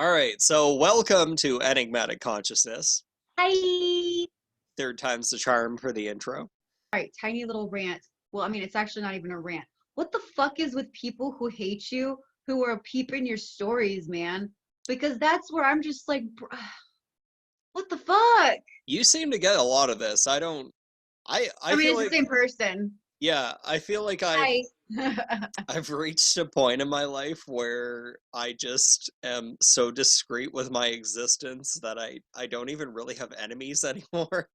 All right, so welcome to Enigmatic Consciousness. Hi. Third time's the charm for the intro. All right, tiny little rant. Well, I mean, it's actually not even a rant. What the fuck is with people who hate you, who are peeping your stories, man? Because that's where I'm just like, what the fuck? You seem to get a lot of this. I don't. I I mean, feel it's the like, same person. yeah, I feel like I've Hi. I've reached a point in my life where I just am so discreet with my existence that I don't even really have enemies anymore.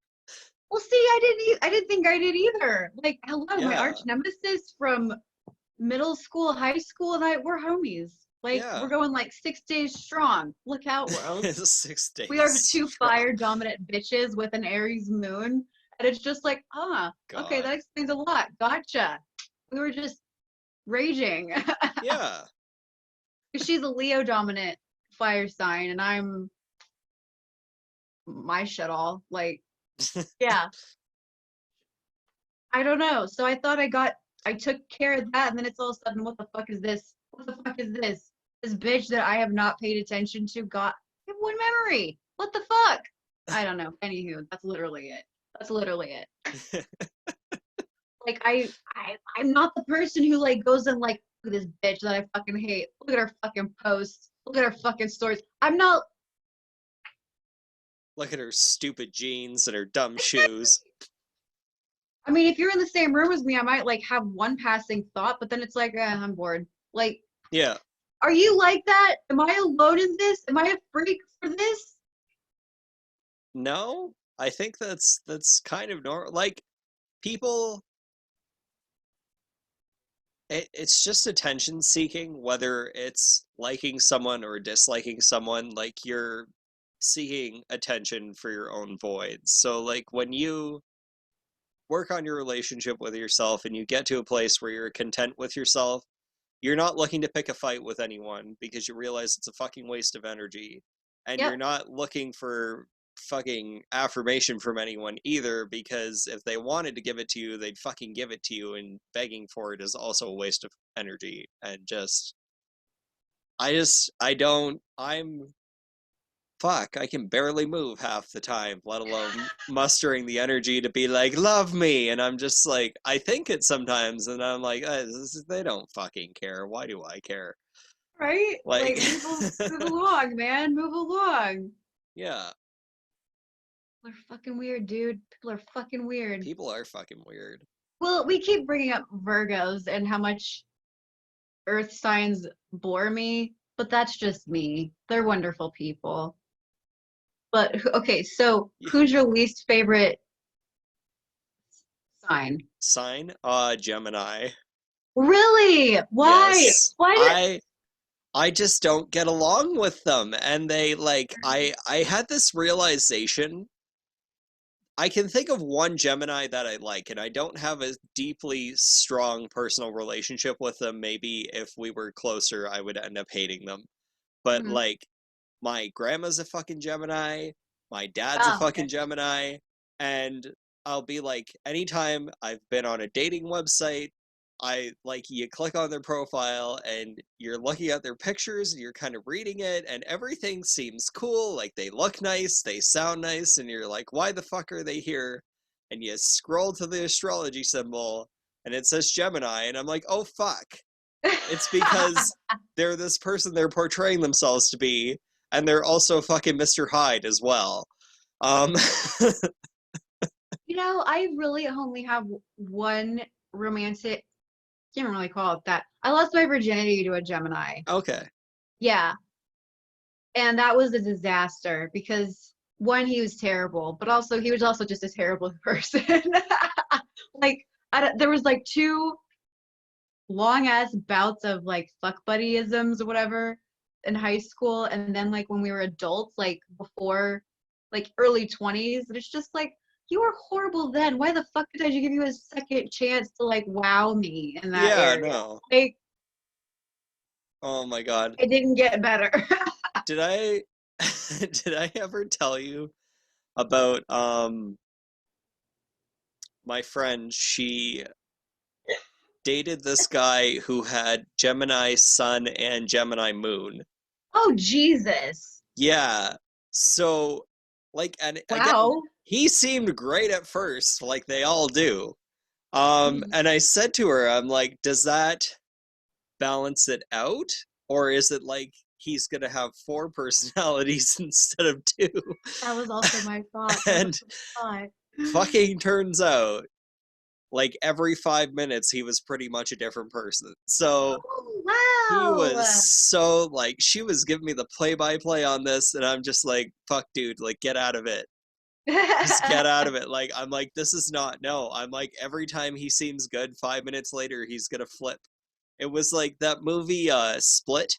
Well, see, I didn't think I did either. Like, hello, my Yeah, arch nemesis from middle school, high school, and we're homies. Like, we're yeah. going like 6 days strong. Look out, world. Six We are days two strong. fire dominant bitches with an Aries moon. And it's just like, okay, God. that explains a lot. Gotcha. We were just raging. Yeah. She's a Leo dominant fire sign, and I'm my shit all. Like, yeah, I don't know. So I took care of that, and then it's all of a sudden, what the fuck is this? What the fuck is this? This bitch that I have not paid attention to got I have one memory. What the fuck? I don't know. Anywho, that's literally it. That's literally it. Like I'm not the person who like goes and like look at this bitch that I fucking hate. Look at her fucking posts. Look at her fucking stories. I'm not. Look at her stupid jeans and her dumb shoes. I mean, if you're in the same room as me, I might like have one passing thought, but then it's like, I'm bored. Like, Yeah. are you like that? Am I alone in this? Am I a freak for this? No, I think that's kind of normal. Like people, it's just attention seeking, whether it's liking someone or disliking someone. Like you're seeking attention for your own voids. So like when you work on your relationship with yourself and you get to a place where you're content with yourself, you're not looking to pick a fight with anyone because you realize it's a fucking waste of energy. And you're Yep. not looking for fucking affirmation from anyone either because if they wanted to give it to you, they'd fucking give it to you, and begging for it is also a waste of energy. And I don't, I'm, fuck, I can barely move half the time, let alone mustering the energy to be like, love me. And I'm just like, I think it sometimes, and I'm like, they don't fucking care. Why do I care? Right? Like, Like move along, man. Move along. yeah, People are fucking weird, dude. People are fucking weird. people are fucking weird. Well, we keep bringing up Virgos and how much earth signs bore me, but that's just me. They're wonderful people. But okay, so who's your least favorite sign? Sign? Gemini. Really? Why? Yes. Why did I just don't get along with them. And they like I had this realization. I can think of one Gemini that I like, and I don't have a deeply strong personal relationship with them. Maybe if we were closer, I would end up hating them. But Mhm. like, my grandma's a fucking Gemini, my dad's a Oh, okay. fucking Gemini, and I'll be like, anytime I've been on a dating website, I like you click on their profile and you're looking at their pictures and you're kind of reading it and everything seems cool, like they look nice, they sound nice, and you're like, why the fuck are they here? And you scroll to the astrology symbol and it says Gemini, and I'm like, oh fuck. It's because they're this person they're portraying themselves to be, and they're also fucking Mr. Hyde as well. Um, You know, I really only have one romantic, can't really call it that. I lost my virginity to a Gemini. okay. Yeah. And that was a disaster because one, he was terrible, but also he was also just a terrible person. Like, there was like two long ass bouts of like fuck buddyisms or whatever in high school, and then like when we were adults, like before, like early 20s, and it's just like you were horrible then. Why the fuck did I give you a second chance to like wow me in that Yeah, area? no. Like, Oh my god. it didn't get better. Did I did I ever tell you about my friend? She dated this guy who had Gemini sun and Gemini moon. Oh, Jesus. Yeah. So, like, and again, Wow. he seemed great at first, like they all do. Mhm. And I said to her, I'm like, does that balance it out? Or is it like he's gonna have four personalities instead of two? That was also my thought. That was And also my thought. fucking turns out, like every 5 minutes, he was pretty much a different person. So he Oh, was wow. so like, she was giving me the play by play on this, and I'm just like, fuck, dude, like, get out of it. Just get out of it. Like, I'm like, this is not, no. I'm like, every time he seems good, 5 minutes later, he's gonna flip. It was like that movie, Split.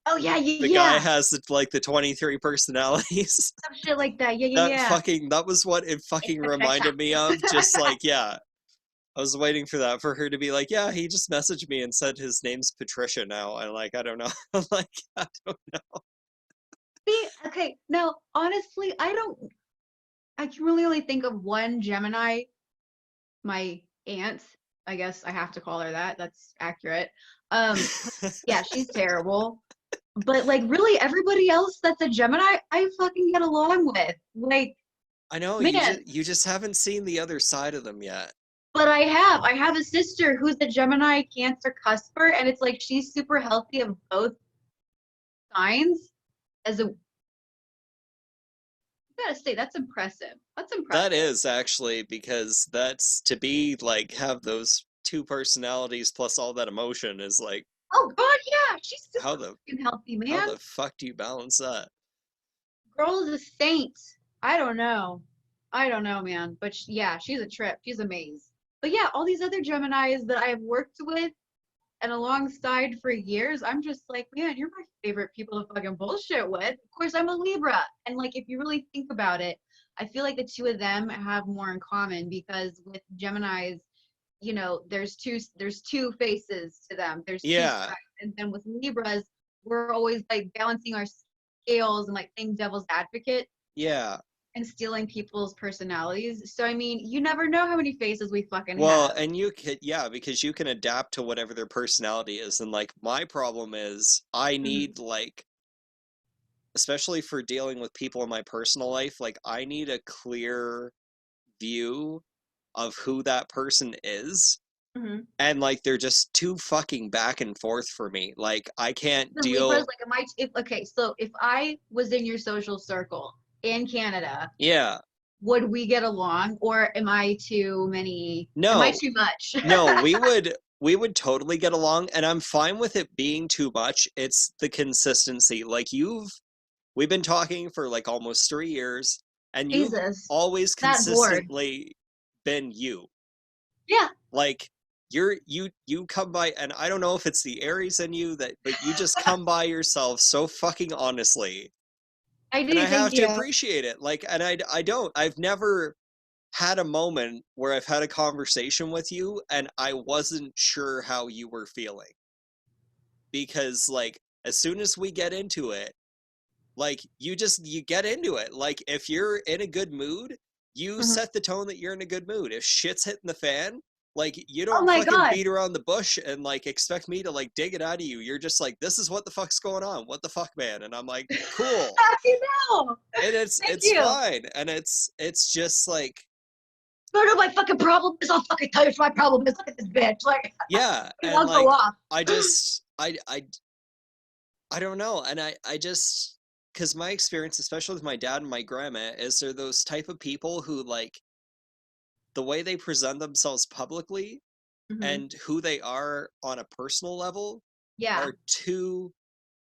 Oh, yeah, yeah, The guy yeah. has like the 23 personalities. Some shit like that. Yeah, That yeah, fucking, that was what it fucking yeah. reminded me of. Just like, yeah, I was waiting for that, for her to be like, yeah, he just messaged me and said his name's Patricia now. And like, I don't know. I'm like, I don't know. See, okay, now honestly, I can really only think of one Gemini, my aunt. I guess I have to call her that. That's accurate. 'Cause, yeah, she's terrible. But like really everybody else that's a Gemini, I fucking get along with. Like, I know man, you just haven't seen the other side of them yet. but I have a sister who's a Gemini Cancer cusper, and it's like she's super healthy of both signs. As a, I gotta say, that's impressive. That's That impressive. is actually, because that's to be like, have those two personalities plus all that emotion is like, Oh God, yeah, she's how super the fucking healthy, how man. the fuck do you balance that? Girl is a saint. I don't know. I don't know, man. But yeah, she's a trip. She's a maze. But yeah, all these other Geminis that I've worked with and alongside for years, I'm just like, man, you're my favorite people to fucking bullshit with. Of course, I'm a Libra. And like, if you really think about it, I feel like the two of them have more in common because with Geminis, there's two faces to them. There's two Yeah, sides. And then with Libras, we're always like balancing our scales and like playing devil's advocate yeah. and stealing people's personalities. So I mean, you never know how many faces we fucking Well, have. and you could, yeah, because you can adapt to whatever their personality is. And like, my problem is, I Mhm. need like, especially for dealing with people in my personal life, like, I need a clear view of who that person is. Mhm. And like, they're just too fucking back and forth for me. Like, I can't The Libras, deal. like, am I? If okay, so if I was in your social circle in Canada, Yeah, would we get along, or am I too many? Am I no, too much? no, we would totally get along, and I'm fine with it being too much. It's the consistency. Like, we've been talking for like almost 3 years, and you've Jesus, always that bored. consistently been you. Yeah, Like, you come by, and I don't know if it's the Aries in you, that, but you just come by yourself so fucking honestly, I and I do. have Thank to you. appreciate it. Like, and I've never had a moment where I've had a conversation with you and I wasn't sure how you were feeling, because like, as soon as we get into it, like, you get into it. Like, if you're in a good mood, you Mhm. set the tone that you're in a good mood. If shit's hitting the fan, like, you Oh don't my fucking God, beat around the bush and like expect me to like dig it out of you. You're just like, this is what the fuck's going on. What the fuck, man? And I'm like, cool. I know. And it's Thank it's you. fine. And it's just like, You know what my fucking problem is? I'll fucking tell you what my problem is. Look at this bitch. Like, yeah. And I'll go like, off. I just I don't know. And I just, because my experience, especially with my dad and my grandma, is they're those type of people who, like, the way they present themselves publicly Hmm. and who they are on a personal level Yeah, are two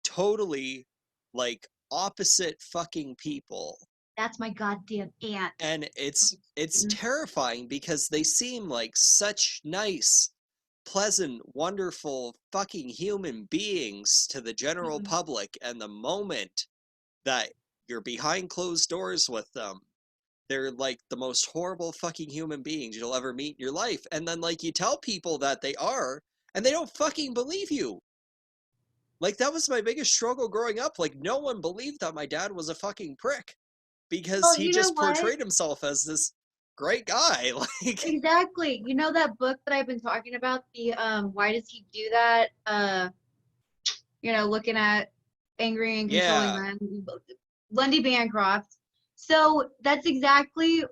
totally, like, opposite fucking people. that's my goddamn aunt. And it's terrifying because they seem like such nice, pleasant, wonderful fucking human beings to the general Mhm. public, and the moment that you're behind closed doors with them, they're like the most horrible fucking human beings you'll ever meet in your life. And then, like, you tell people that they are, and they don't fucking believe you. Like, that was my biggest struggle growing up. Like, no one believed that my dad was a fucking prick, because Well, he you know just what? portrayed himself as this great guy. Like, Exactly. You know that book that I've been talking about, the Why Does He Do That? Looking at angry and controlling Yeah. men. Lundy Bancroft. So that's exactly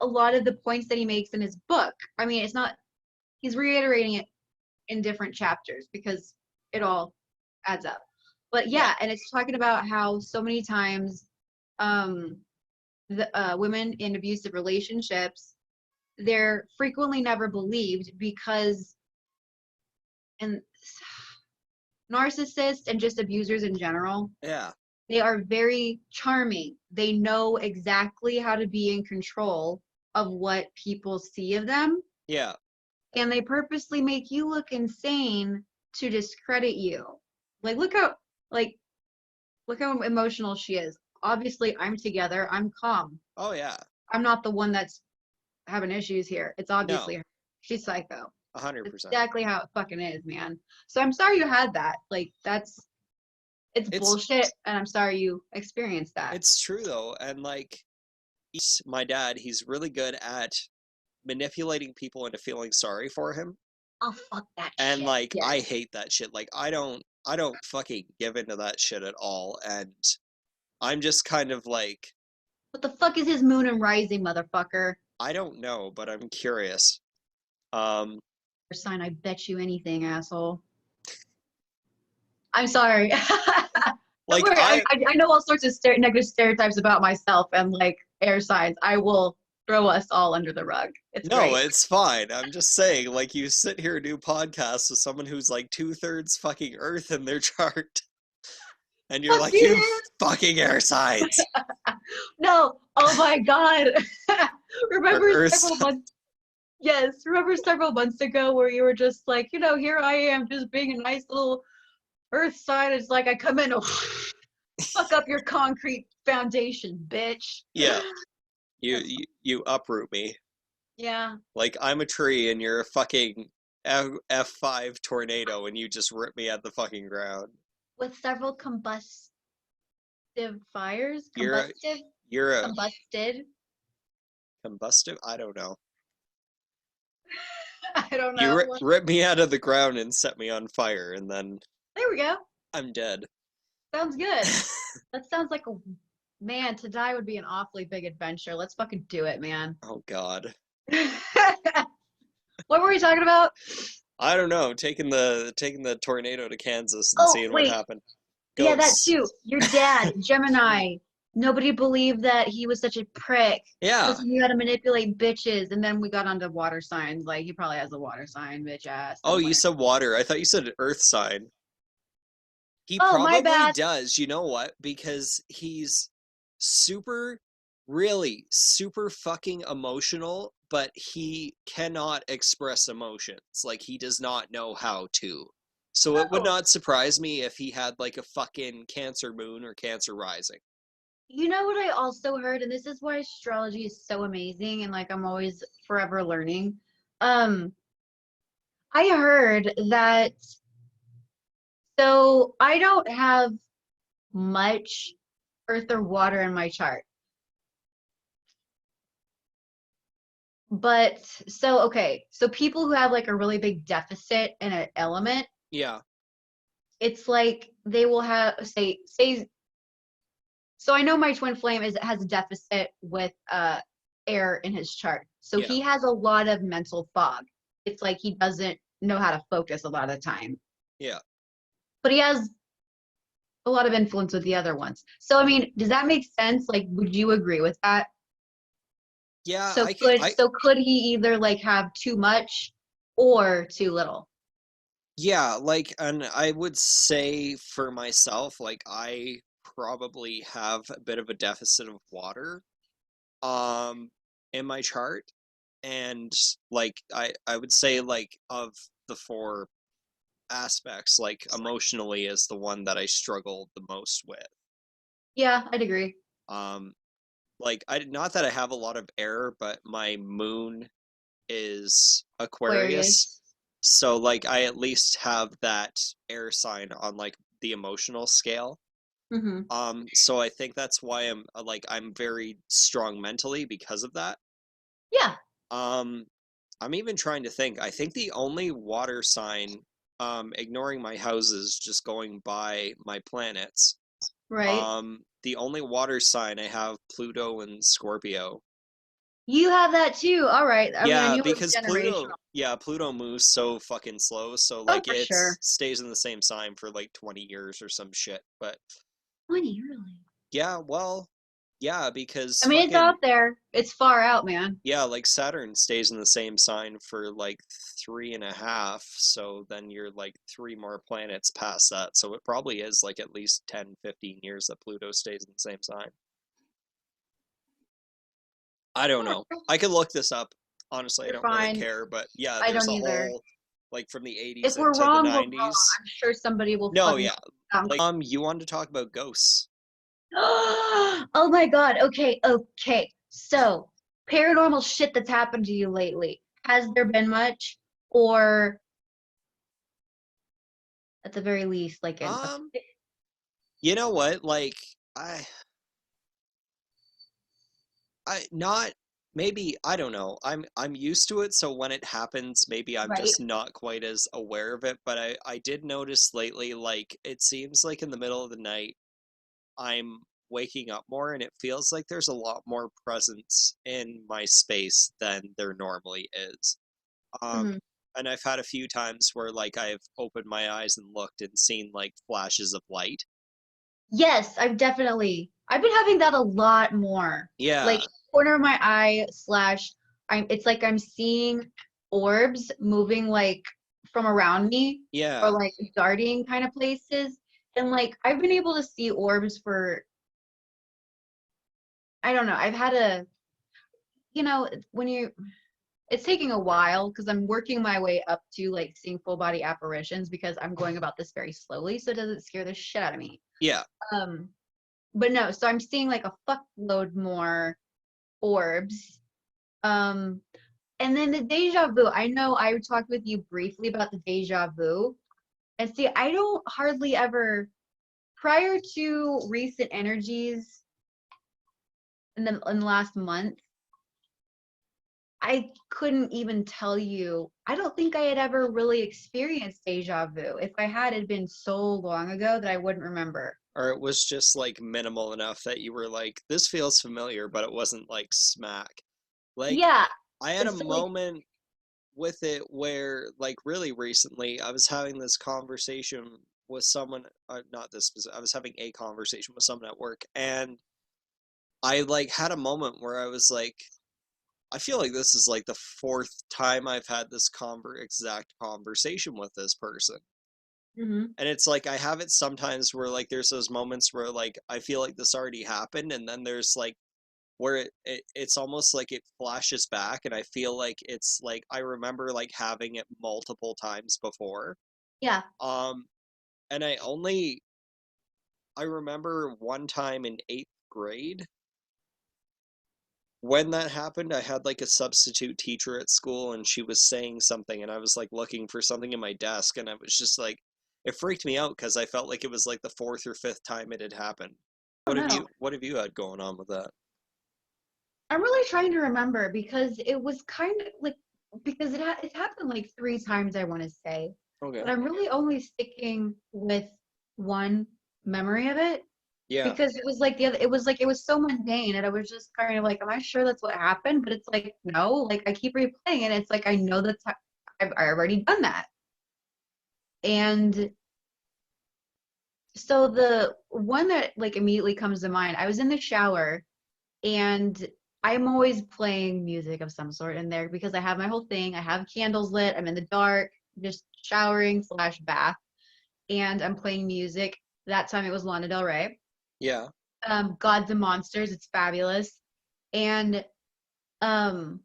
a lot of the points that he makes in his book. I mean, it's not, he's reiterating it in different chapters because it all adds up. But Yeah. yeah, and it's talking about how so many times the women in abusive relationships, they're frequently never believed because, and narcissists and just abusers in general, Yeah. they are very charming. They know exactly how to be in control of what people see of them, Yeah. and they purposely make you look insane to discredit you. Like like look how emotional she is. Obviously, I'm together. I'm calm. Oh yeah. I'm not the one that's having issues here. It's obviously No. her. She's psycho. That's 100%. exactly how it fucking is, man. So I'm sorry you had that. Like it's It's bullshit, and I'm sorry you experienced that. it's true though, and like my dad, he's really good at manipulating people into feeling sorry for him. Oh fuck that And shit. like Yes. I hate that shit. Like I don't fucking give into that shit at all. And I'm just kind of like What the fuck is his moon and rising, motherfucker? I don't know, but I'm curious. Um Sign, I bet you anything, asshole. I'm sorry. Don't like worry, I know all sorts of negative stereotypes about myself and like air signs. I will throw us all under the rug. It's no, great. it's fine. I'm just saying, like you sit here and do podcasts with someone who's like 2/3 fucking Earth in their chart, and you're Fuck like, you you. fucking air signs No. Oh my god. or Remember Earth several signs. months Yes, remember several months ago where you were just like, here I am just being a nice little earth sign. It's like I come in, fuck up your concrete foundation, bitch. Yeah, That's you uproot me. yeah. Like I'm a tree and you're a fucking F5 tornado and you just rip me at the fucking ground. With several fires, You're a, you're a combusted. combustive? I don't know. I don't You know. rip me out of the ground and set me on fire and then There we go. I'm dead. Sounds good. That sounds like a man. To die would be an awfully big adventure. Let's fucking do it, man. Oh god. What were we talking about? I don't know, taking the tornado to Kansas and Oh, seeing what wait. happened. Yeah, that Ghosts. too. Your dad, Gemini. Nobody believed that he was such a prick because Yeah. he knew how to manipulate bitches. And then we got onto water signs. Like he probably has a water sign, bitch ass. Oh, And you like, said water. I thought you said earth sign. He oh, my probably bad. does. You know what? Because he's super, really super fucking emotional, but he cannot express emotions. Like, he does not know how to. So it would Oh, not surprise me if he had like a fucking Cancer moon or Cancer rising. you know what I also heard, and this is why astrology is so amazing, and like I'm always forever learning. Um, I heard that so I don't have much earth or water in my chart. But so okay, so people who have like a really big deficit in an element, Yeah, it's like they will have say so I know my twin flame has a deficit with air in his chart. So yeah, he has a lot of mental fog. It's like he doesn't know how to focus a lot of the time. yeah. But he has a lot of influence with the other ones. So I mean, does that make sense? Like would you agree with that? Yeah, So I could, could he either like have too much or too little? yeah, like, and I would say for myself, like, I probably have a bit of a deficit of water, um, in my chart. And like I would say like of the four aspects, like emotionally is the one that I struggle the most with. Yeah, I'd agree. um like I not that I have a lot of air, but my moon is Aquarius, Aquarius. so like I at least have that air sign on like the emotional scale. Mm-hmm. So I think that's why I'm very strong mentally because of that. Yeah. um I'm even trying to think. I think the only water sign ignoring my houses, just going by my planets. Right. The only water sign I have Pluto and Scorpio. You have that too. All right. I mean, I Yeah, knew it was because generational. Pluto moves so fucking slow, so Oh, like for it sure. stays in the same sign for like 20 years or some shit. But 20, really? yeah, well, yeah, because I mean, it's out fucking there. It's far out, man. yeah, like Saturn stays in the same sign for like 3.5, so then you're like three more planets past that. So it probably is like at least 10, 15 years that Pluto stays in the same sign. I don't All know. right. I could look this up. Honestly, I You're don't really fine. care, but yeah, I there's don't a either. whole like from the 80s If we're into the wrong, we're wrong. 90s. I'm sure somebody will No, fucking yeah. down. Like you wanted to talk about ghosts. Oh my God. Okay. Okay. So, paranormal shit that's happened to you lately. Has there been much? Or at the very least, like an Um, you know what? Like I I not maybe I don't know. I'm used to it, so when it happens, maybe I'm right? just not quite as aware of it, but I did notice lately like it seems like in the middle of the night I'm waking up more and it feels like there's a lot more presence in my space than there normally is. Um, Hmm. and I've had a few times where like I've opened my eyes and looked and seen like flashes of light. Yes, I've been having that a lot more. Like Yeah, corner of my eye slash it's like I'm seeing orbs moving like from around me or yeah. like darting kind of places. And like I've been able to see orbs for I don't know, I've had a when you it's taking a while because I'm working my way up to like seeing full body apparitions because I'm going about this very slowly so it doesn't scare the shit out of me. Yeah. Um but no, so I'm seeing like a fuckload more orbs. Um, and then the deja vu. I know I talked with you briefly about the deja vu. And see, I don't hardly ever, prior to recent energies in the last month, I couldn't even tell you. I don't think I had ever really experienced deja vu. If I had, it'd been so long ago that I wouldn't remember. Or it was just like minimal enough that you were like, this feels familiar, but it wasn't like smack. Like Yeah. I had a And so like, moment with it where like really recently I was having this conversation with someone not this specific, I was having a conversation with someone at work and I like had a moment where I was like I feel like this is like the fourth time I've had this exact conversation with this person. mhm. And it's like I have it sometimes where like there's those moments where like I feel like this already happened and then there's like where it's almost like it flashes back and I feel like it's like I remember like having it multiple times before. Yeah. Um and I remember one time in 8th grade when that happened, I had like a substitute teacher at school and she was saying something and I was like looking for something in my desk and I was just like it freaked me out because I felt like it was like the fourth or fifth time it had happened. Oh no. What have you had going on with that? I'm really trying to remember because it was kind of like because it happened like three times I want to say, Okay. but I'm really only sticking with one memory of it Yeah. because it was like the other it was like it was so mundane and I was just kind of like, am I sure that's what happened? But it's like no, like I keep replaying it. It's like I know I've already done that, and so the one that like immediately comes to mind, I was in the shower and I'm always playing music of some sort in there because I have my whole thing. I have candles lit. I'm in the dark, just showering slash bath, and I'm playing music. That time it was Lana Del Rey. Yeah. Gods and Monsters. It's fabulous, and um,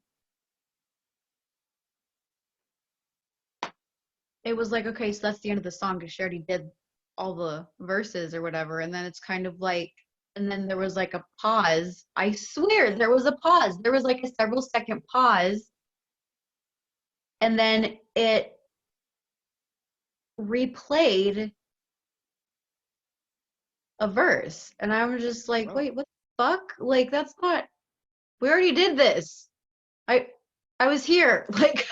it was like okay, so that's the end of the song because she already did all the verses or whatever, and then it's kind of like. And then there was like a pause. I swear there was a pause. There was like a several second pause. And then it replayed a verse and I'm just like, Oh. wait, what the fuck? Like that's not we already did this. I I was here. Like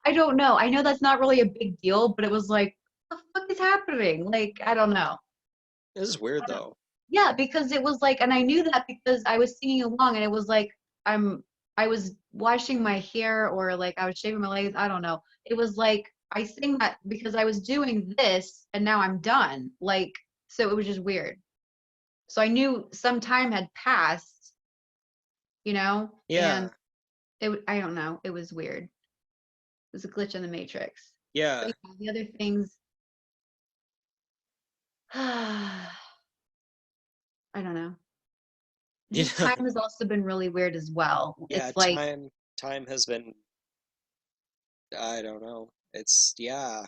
I don't know. I know that's not really a big deal, but it was like, what the fuck is happening? Like, I don't know. This is weird though. Yeah, because it was like, and I knew that because I was singing along, and it was like I'm, I was washing my hair or like I was shaving my legs. I don't know. It was like I sing that because I was doing this, and now I'm done. Like, so it was just weird. So I knew some time had passed, and Yeah, I don't know. It was weird. It was a glitch in the matrix. But yeah, yeah, the other things, I don't know. Just yeah, time has also been really weird as well. yeah. It's like, Time has been. I don't know. It's yeah.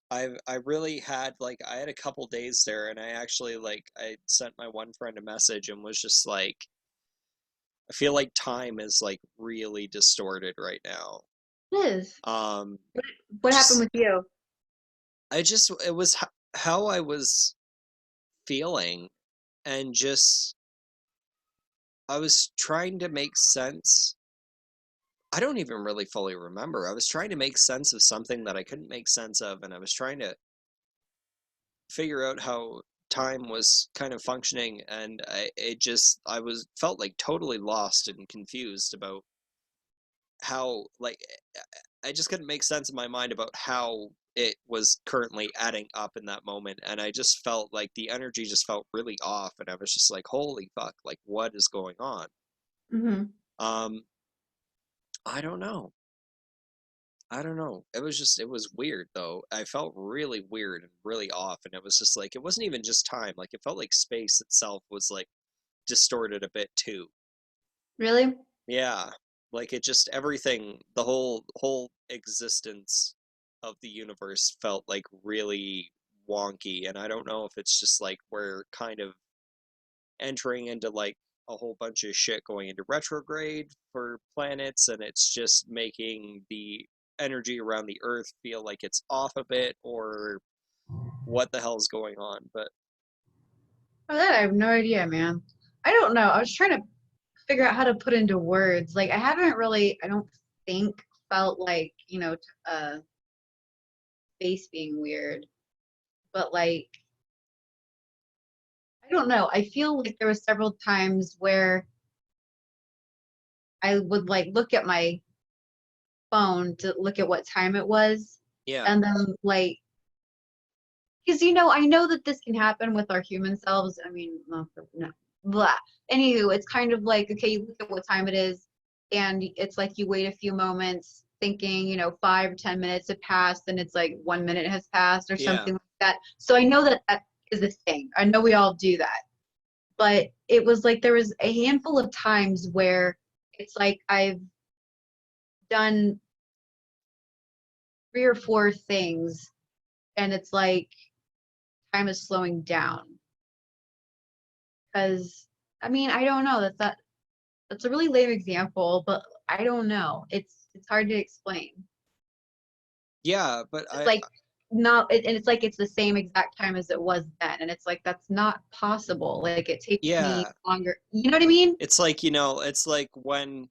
I really had like I had a couple days there, and I actually like I sent my one friend a message and was just like, I feel like time is like really distorted right now. it is. Um, What happened just with you? I just it was how I was feeling, and just I was trying to make sense. I don't even really fully remember. I was trying to make sense of something that I couldn't make sense of, and I was trying to figure out how time was kind of functioning, and I was felt like totally lost and confused about how like I just couldn't make sense in my mind about how it was currently adding up in that moment, and I just felt like the energy just felt really off, and I was just like, holy fuck, like what is going on? Hmm. um I don't know. I don't know. It was weird though. I felt really weird and really off, and it was just like it wasn't even just time. Like it felt like space itself was like distorted a bit too. Really? Yeah. Like it just everything, the whole existence of the universe felt like really wonky, and I don't know if it's just like we're kind of entering into like a whole bunch of shit going into retrograde for planets, and it's just making the energy around the earth feel like it's off a bit, or what the hell's going on. But Oh, that I have no idea, man. I don't know. I was trying to figure out how to put into words. Like, I haven't really, I don't think, felt like, space being weird. But like, I don't know. I feel like there were several times where I would like look at my phone to look at what time it was, yeah, and then like, because I know that this can happen with our human selves. I mean, no, blah. Anywho, it's kind of like, okay, you look at what time it is, and it's like you wait a few moments, thinking, 5 or 10 minutes have passed, and it's like 1 minute has passed or yeah, something like that. So I know that that is a thing. I know we all do that, but it was like there was a handful of times where it's like I've done 3 or 4 things, and it's like time is slowing down. Because I mean, I don't know. That's a really lame example, but I don't know. It's hard to explain. yeah. But It's like not, and it's like it's the same exact time as it was then, and it's like that's not possible. Like it takes me yeah, longer. You know what I mean? it's like it's like when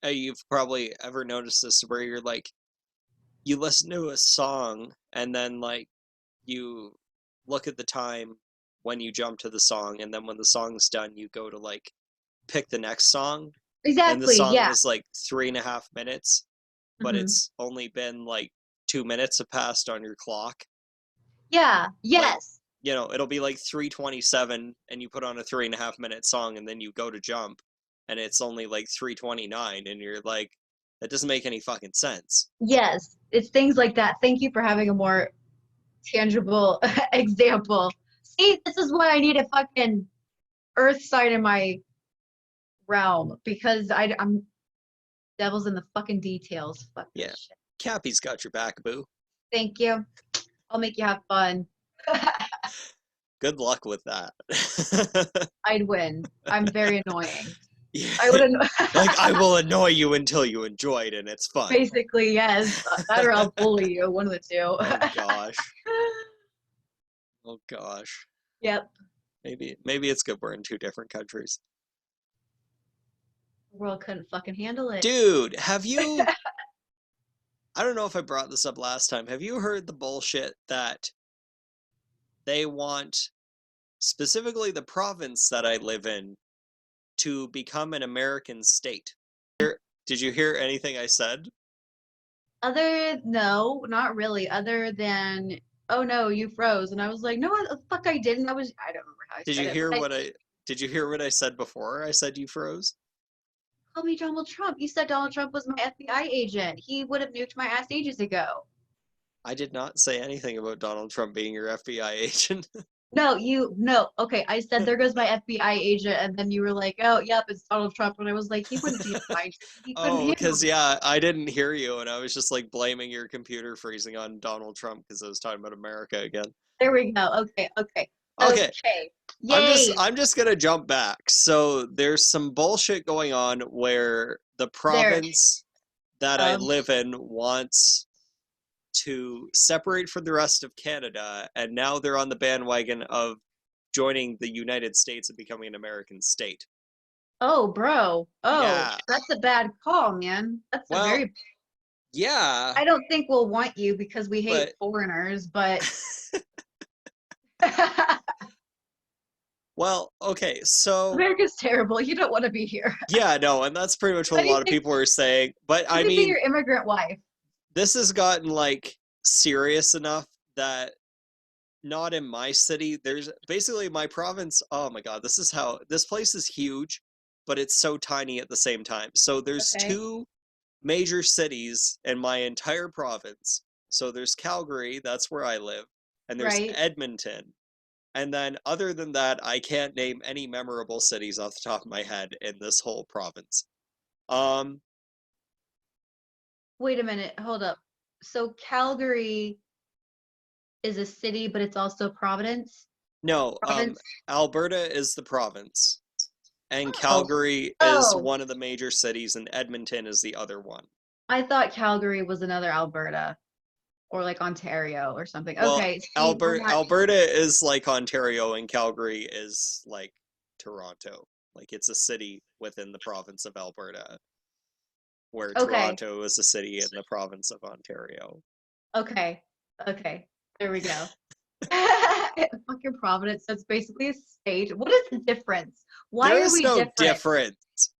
you've probably ever noticed this, where you're like you listen to a song, and then like you look at the time when you jump to the song, and then when the song's done you go to like pick the next song, and the Exactly. song Yeah. was like 3.5 minutes, but Hmm. it's only been like 2 minutes have passed on your clock. Yeah. Like, Yes. it'll be like 3:27, and you put on a 3.5 minute song, and then you go to jump, and it's only like 3:29, and you're like, that doesn't make any fucking sense. Yes. It's things like that. Thank you for having a more tangible example. See, this is why I need a fucking earth side in my realm because I'm devil's in the fucking details. Fuck Yeah, this shit. Cappy's got your back, boo. Thank you. I'll make you have fun. Good luck with that. I'd win. I'm very annoying. I Yeah, would anno- like I will annoy you until you enjoy it, and it's fun. basically yes. That or I'll bully you. One of the two. Oh gosh. Oh gosh. Yep. Maybe it's good we're in two different countries. The world couldn't fucking handle it. Dude, have you I don't know if I brought this up last time. Have you heard the bullshit that they want specifically the province that I live in to become an American state? Did you hear anything I said? No, not really. Other than, oh no, you froze. And I was like, no, what the fuck I didn't. I don't remember how I Did said you it, hear what I did you hear what I said before? I said you froze? call me Donald Trump. You said Donald Trump was my FBI agent. He would have nuked my ass ages ago. I did not say anything about Donald Trump being your FBI agent. No. Okay, I said there goes my FBI agent, and then you were like, oh, yep, it's Donald Trump. And I was like, he wouldn't be my, he couldn't Oh, handle because me. yeah, I didn't hear you, and I was just like blaming your computer freezing on Donald Trump because I was talking about America again. There we go. Okay, Okay. I'm just Yay. I'm just gonna jump back. So there's some bullshit going on where the There. province that I Um. live in wants to separate from the rest of Canada, and now they're on the bandwagon of joining the United States and becoming an American state. Oh, bro. Oh, Yeah. that's a bad call, man. That's a Well, very. yeah, I don't think we'll want you because we hate but foreigners, but well, okay, so America's terrible. You don't want to be here. yeah, no, and that's pretty much what What a do you lot of think? people are saying. But What I do you think mean, your immigrant wife? this has gotten like serious enough that not in my city. There's basically my province. Oh my God, this is how this place is huge, but it's so tiny at the same time. So there's Okay. two major cities in my entire province. So there's Calgary, that's where I live, and there's Right. Edmonton. And then other than that, I can't name any memorable cities off the top of my head in this whole province. Um, Wait a minute. Hold up. So Calgary is a city, but it's also Providence. no, Province. Alberta is the province, and Oh. Calgary is Oh. one of the major cities, and Edmonton is the other one. I thought Calgary was another Alberta or like Ontario or something. Well, Okay. See, we're not. Alberta is like Ontario, and Calgary is like Toronto. Like it's a city within the province of Alberta, where Okay. Toronto is a city in the province of Ontario. Okay. Okay. There we go. Fucking Providence. So it's basically a state. What is the difference? There Why are is we no different? difference.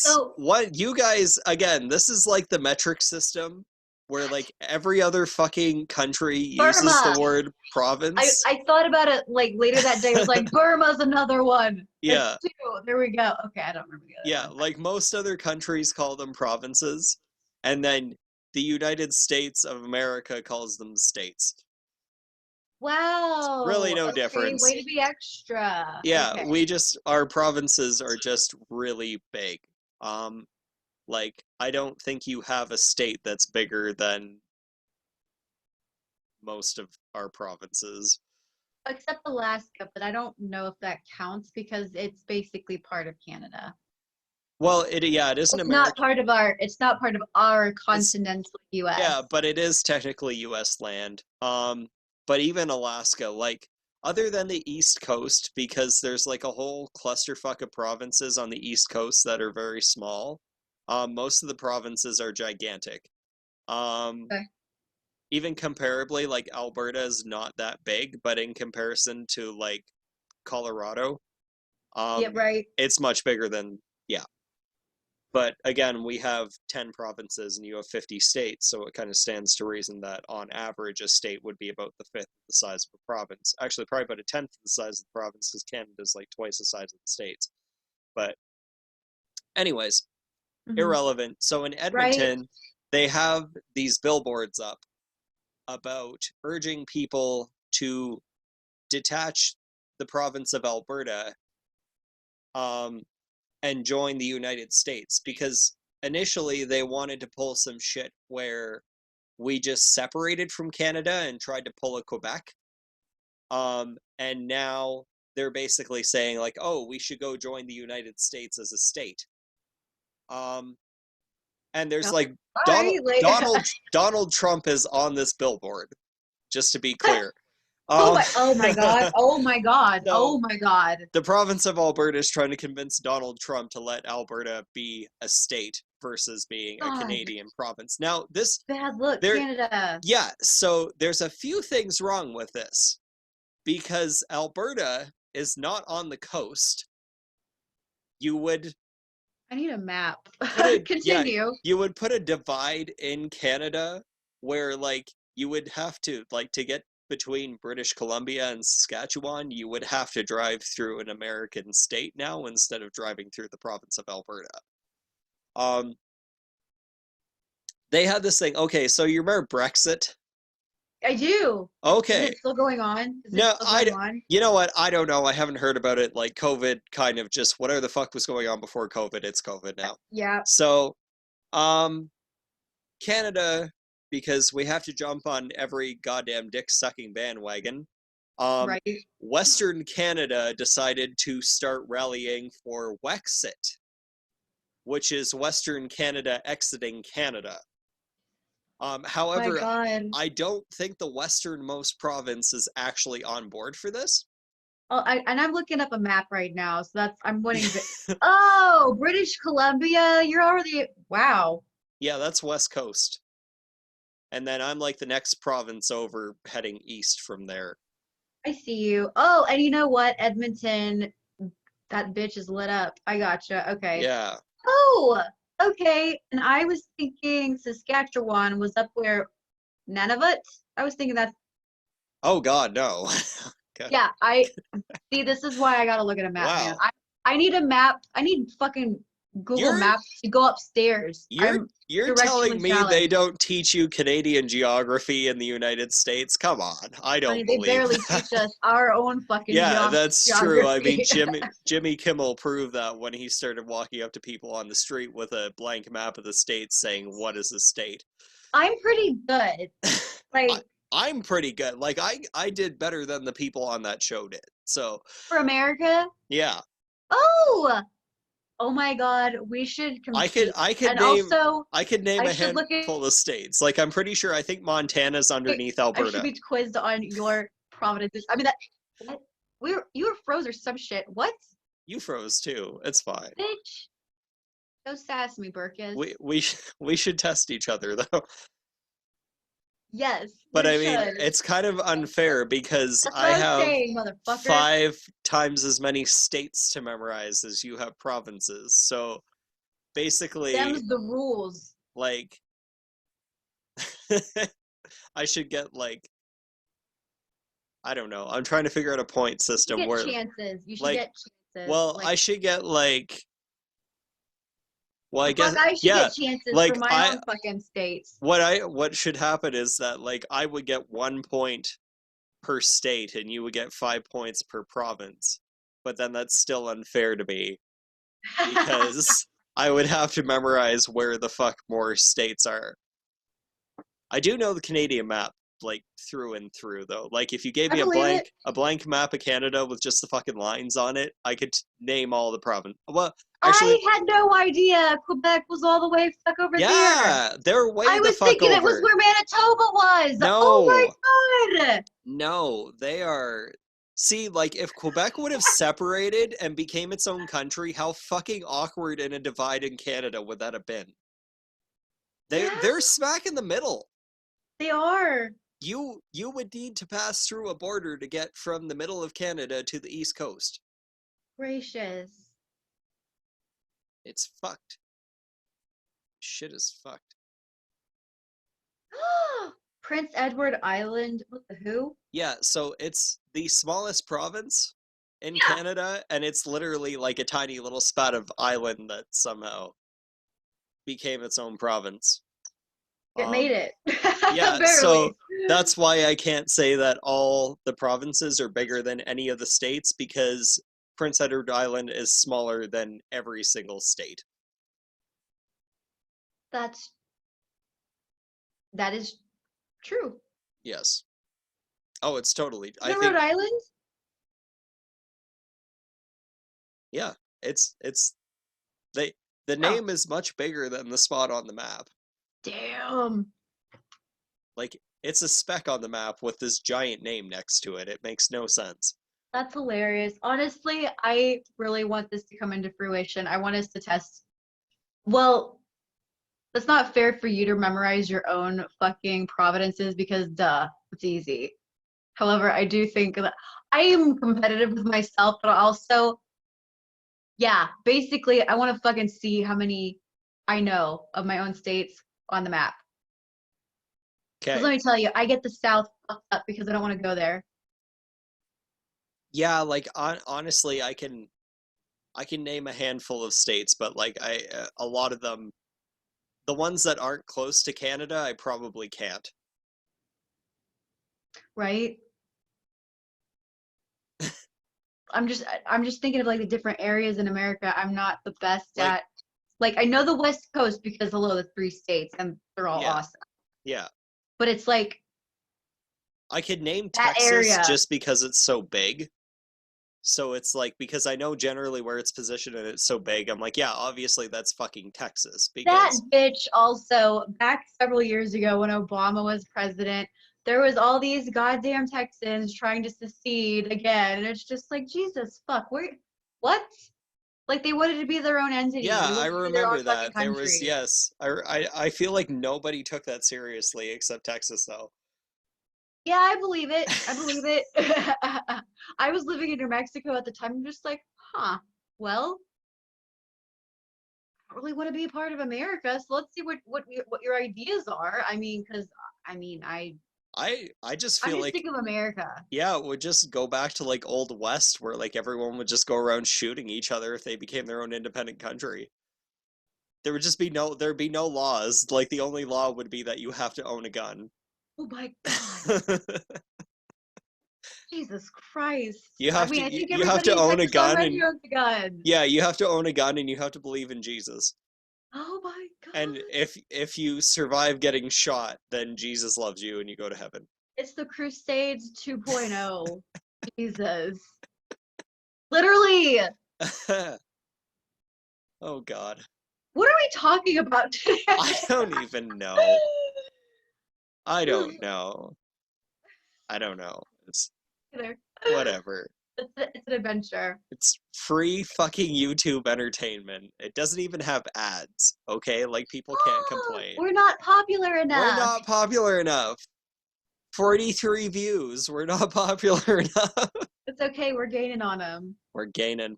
So What you guys, again, this is like the metric system where like every other fucking country uses the Burma. word I province. I thought about it like later that day. I was like, Burma's another one. That's Yeah, two. There we go. Okay, I don't remember the other yeah, one. like most other countries call them provinces, and then the United States of America calls them states. Really Wow. no Okay, way difference. to be extra. Yeah, Okay. our provinces are just really big. Um, like I don't think you have a state that's bigger than most of our provinces. Except Alaska, but I don't know if that counts because it's basically part of Canada. Well, it is an American. It's not part of our It's continental yeah, US. but it is technically U.S. land. But even Alaska, like other than the East Coast, because there's like a whole clusterfuck of provinces on the East Coast that are very small. Most of the provinces are gigantic. Um, Okay. Even comparably, like Alberta is not that big, but in comparison to like Colorado, Yeah, um, right. it's much bigger than yeah. But again, we have 10 provinces and you have 50 states, so it kind of stands to reason that on average, a state would be about the fifth of the size of a province. Actually, probably about a tenth of the size of the province because Canada is like twice the size of the states. But, anyways, Hmm. irrelevant. So in Right. Edmonton, they have these billboards up about urging people to detach the province of Alberta um, and join the United States because initially they wanted to pull some shit where we just separated from Canada and tried to pull a Quebec. And now they're basically saying like, oh, we should go join the United States as a state. Um, and there's No, like sorry. Like, Donald Trump is on this billboard, just to be clear. Oh Um, my, oh my God. Oh my God. so Oh my God. the province of Alberta is trying to convince Donald Trump to let Alberta be a state versus being a God. Canadian province. Now, this Bad look, there Canada. yeah, so there's a few things wrong with this because Alberta is not on the coast. You would I need a map. put a yeah, Continue. you would put a divide in Canada where like you would have to like to get between British Columbia and Saskatchewan, you would have to drive through an American state now instead of driving through the province of Alberta. Um, they had this thing. Okay, so you remember Brexit? I do. Is Okay, it still going on? Is it no, still going on? you know what? I don't know. I haven't heard about it. Like COVID, kind of just whatever the fuck was going on before COVID. It's COVID now. Yeah, So, um, Canada, because we have to jump on every goddamn dick sucking bandwagon. Um, right. Western Canada decided to start rallying for Wexit, which is Western Canada exiting Canada. My However, God. I don't think the westernmost province is actually on board for this. Oh, and I'm looking up a map right now, so I'm wanting to. Oh, British Columbia. You're already. Wow. Yeah, that's West Coast. And then I'm like the next province over heading east from there. I see you. Oh, and you know what? Edmonton, that bitch is lit up. I gotcha. Okay. Yeah. Oh, okay. And I was thinking Saskatchewan was up where Nunavut. I was thinking that's Oh God, no. God. yeah. I see. This is why I gotta look at a map, man. Wow. I need a map. I need fucking Google You're Maps to go upstairs. you're I'm you're telling directionally me they challenged. don't teach you Canadian geography in the United States? Come on. I Honey, don't they believe barely that. teach us our own fucking Yeah, that's true. I mean, geography. Jimmy Kimmel proved that when he started walking up to people on the street with a blank map of the states saying, "What is a state?" I'm pretty good. I, Like I'm pretty good. Like I did better than the people on that show did. So, for America. yeah. Oh, oh my God, we should I could compete. I could And name also, I could name I a should look at handful of states. Like I'm pretty sure I think Montana's underneath I should Alberta. be quizzed on your provinces. I mean that what? You were froze or some shit. What? You froze too. It's fine. Bitch. Don't sass me, Burkus. We should test each other though. Yes, But we I mean, should. it's kind of unfair because That's what I I was have saying, motherfucker. 5 times as many states to memorize as you have provinces. So basically, Them's the rules. like, I should get like, I don't know. I'm trying to figure out a point You system get where, chances. You should like, get chances. well, Like I should get like, well, I the fuck guess, I should yeah, get chances for like my own fucking states. what should happen is that like I would get 1 point per state and you would get 5 points per province. But then that's still unfair to me because I would have to memorize where the fuck more states are. I do know the Canadian map like through and through though. Like if you gave I me believe it. a blank map of Canada with just the fucking lines on it, I could name all the province. Well, actually, I had no idea Quebec was all the way fuck over there. yeah, they're way I the was fuck thinking it was over. where Manitoba was. Oh No, my God. no, they are. See, like if Quebec would have separated and became its own country, how fucking awkward in a divide in Canada would that have been? Yeah, They're smack in the middle. they are. You would need to pass through a border to get from the middle of Canada to the east coast. Gracious. It's fucked. Shit is fucked. Prince Edward Island. What the who? Yeah, so it's the smallest province in Yeah, Canada, and it's literally like a tiny little spot of island that somehow became its own province. it made Um, it. yeah, so Barely. that's why I can't say that all the provinces are bigger than any of the states because Prince Edward Island is smaller than every single state. That's that is true. Yes. Oh, it's totally. Is I it Rhode think Island? yeah, it's they the Oh, name is much bigger than the spot on the map. damn. Like It's a speck on the map with this giant name next to it. It makes no sense. That's hilarious. Honestly, I really want this to come into fruition. I want us to test. Well, it's not fair for you to memorize your own fucking providences because, duh, it's easy. However, I do think that I am competitive with myself, but also, yeah, basically, I want to fucking see how many I know of my own states on the map. Because let Okay. me tell you, I get the South fucked up because I don't want to go there. Yeah, like honestly, I can name a handful of states, but like a lot of them, the ones that aren't close to Canada, I probably can't. Right? I'm just thinking of like the different areas in America. I'm not the best Like, at. Like I know the West Coast because hello, the three states and they're all yeah, awesome. yeah. But it's like I could name that Texas area, just because it's so big. So it's like, because I know generally where it's positioned and it's so big, I'm like, yeah, obviously that's fucking Texas that because bitch also back several years ago when Obama was president, there was all these goddamn Texans trying to secede again. And it's just like, Jesus fuck, where what? Like they wanted to be their own entity. yeah, They I wanted to be their own remember fucking that. There was, country. yes. I feel like nobody took that seriously except Texas though. Yeah, I believe it. I believe it. I was living in New Mexico at the time. I'm just like, huh, well, I don't really want to be a part of America. So let's see what your ideas are. I mean, because I mean, I just I'm feel just like, sick of America. yeah, it would just go back to like old West where like everyone would just go around shooting each other if they became their own independent country. There would just be there'd be no laws. Like the only law would be that you have to own a gun. Oh my God. Jesus Christ. You I have to mean, I think you have to everybody in own a Texas gun already and owns a gun. yeah, you have to own a gun and you have to believe in Jesus. Oh my And God. if you survive getting shot, then Jesus loves you and you go to heaven. It's the Crusades 2.0. Jesus. Literally. Oh God. What are we talking about I today? don't even know. I don't know. I don't know. It's It's whatever. it's an adventure. It's free fucking YouTube entertainment. It doesn't even have ads, okay? Like people can't complain. We're not popular We're enough. not popular enough. 43 views. We're not popular enough. It's okay. We're gaining on them. We're gaining.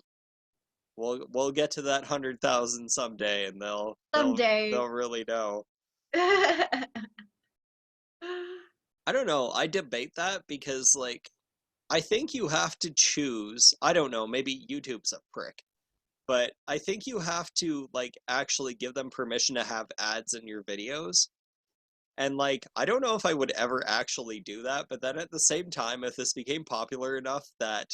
We'll get to that 100,000 someday and Someday. they'll really know. I don't know. I debate that because like I think you have to choose. I don't know, maybe YouTube's a prick. But I think you have to like actually give them permission to have ads in your videos. And like I don't know if I would ever actually do that, but then at the same time if this became popular enough that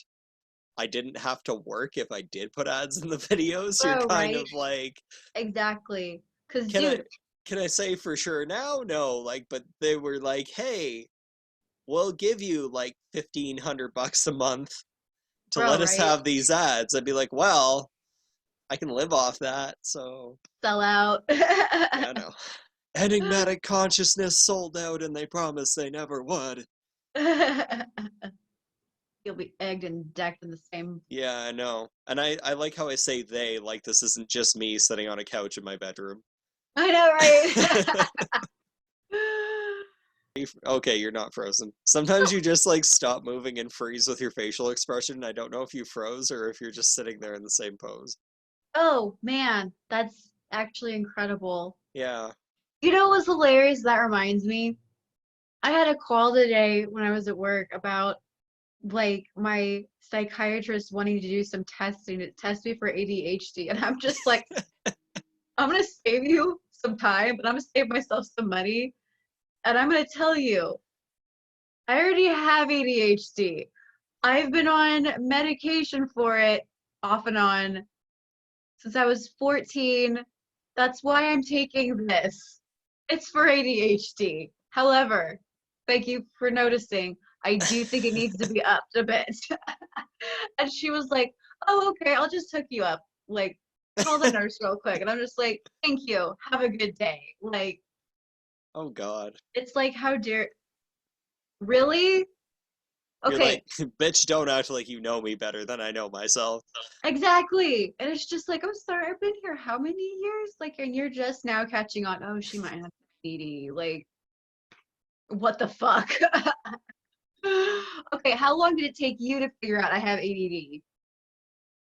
I didn't have to work if I did put ads in the videos, you're Bro, kind right? of like, Exactly. Cause can I dude, can I say for sure now? No, like, but they were like, hey, we'll give you like $1,500 a month to bro, let us right? have these ads. I'd be like, well, I can live off that, so Sell out. yeah, no. Enigmatic Consciousness sold out, and they promised they never would. You'll be egged and decked in the same. Yeah, I know. And I like how I say they, like this isn't just me sitting on a couch in my bedroom. I know, right? Okay, you're not frozen. Sometimes you just like stop moving and freeze with your facial expression. I don't know if you froze or if you're just sitting there in the same pose. Oh man, that's actually incredible. Yeah. You know what's hilarious? That reminds me. I had a call today when I was at work about like my psychiatrist wanting to do some testing to test me for ADHD. And I'm just like, I'm gonna save you some time, but I'm gonna save myself some money. And I'm gonna tell you, I already have ADHD. I've been on medication for it off and on since I was 14. That's why I'm taking this. It's for ADHD. However, thank you for noticing. I do think it needs to be upped a bit. And she was like, oh, okay, I'll just hook you up. Like, call the nurse real quick. And I'm just like, thank you. Have a good day. Like, Oh God. it's like, how dare. Really? You're Okay, like, bitch, don't act like you know me better than I know myself. exactly. And it's just like, I'm sorry, I've been here how many years? Like, and you're just now catching on, oh, she might have ADD. Like, what the fuck? Okay, how long did it take you to figure out I have ADD?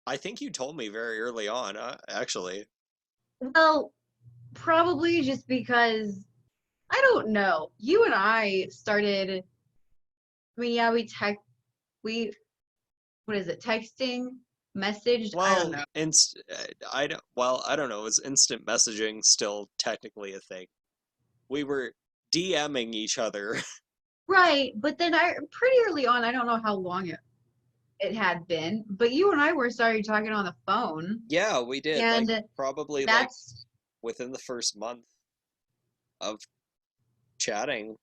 I think you told me very early on, actually. Well, probably just because I don't know. You and I started, I mean, yeah, we, what is it, texting, messaged? I don't Well, know. I don't know. Is instant messaging still technically a thing? We were DMing each other. Right, but then I pretty early on, I don't know how long it had been, but you and I were started talking on the phone, Yeah, we did. Like and probably like that's within the first month of chatting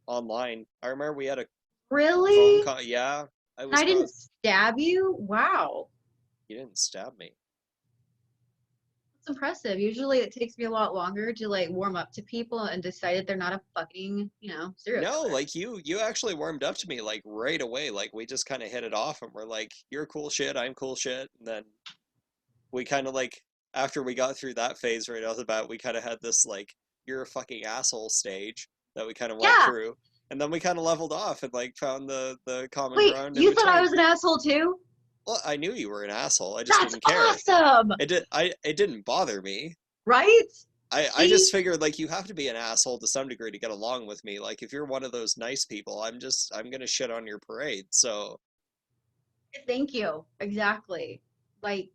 online. I remember we had a phone really, call. Yeah, I and was I didn't probably stab you. Wow, you didn't stab me. that's impressive. Usually, it takes me a lot longer to like warm up to people and decide that they're not a fucking, serial No, killer. like you actually warmed up to me like right away. Like we just kind of hit it off and we're like, you're cool shit, I'm cool shit. And then we kind of like after we got through that phase right off the bat, we kind of had this like you're a fucking asshole stage that we kind of went Yeah. through. And then we kind of leveled off and like found the common Wait, ground in you thought I was between. an asshole too? Well, I knew you were an asshole. I just That's didn't care. awesome, It didn't bother me. right? I See, just figured like you have to be an asshole to some degree to get along with me. Like if you're one of those nice people, I'm gonna shit on your parade. So thank you. Exactly. Like,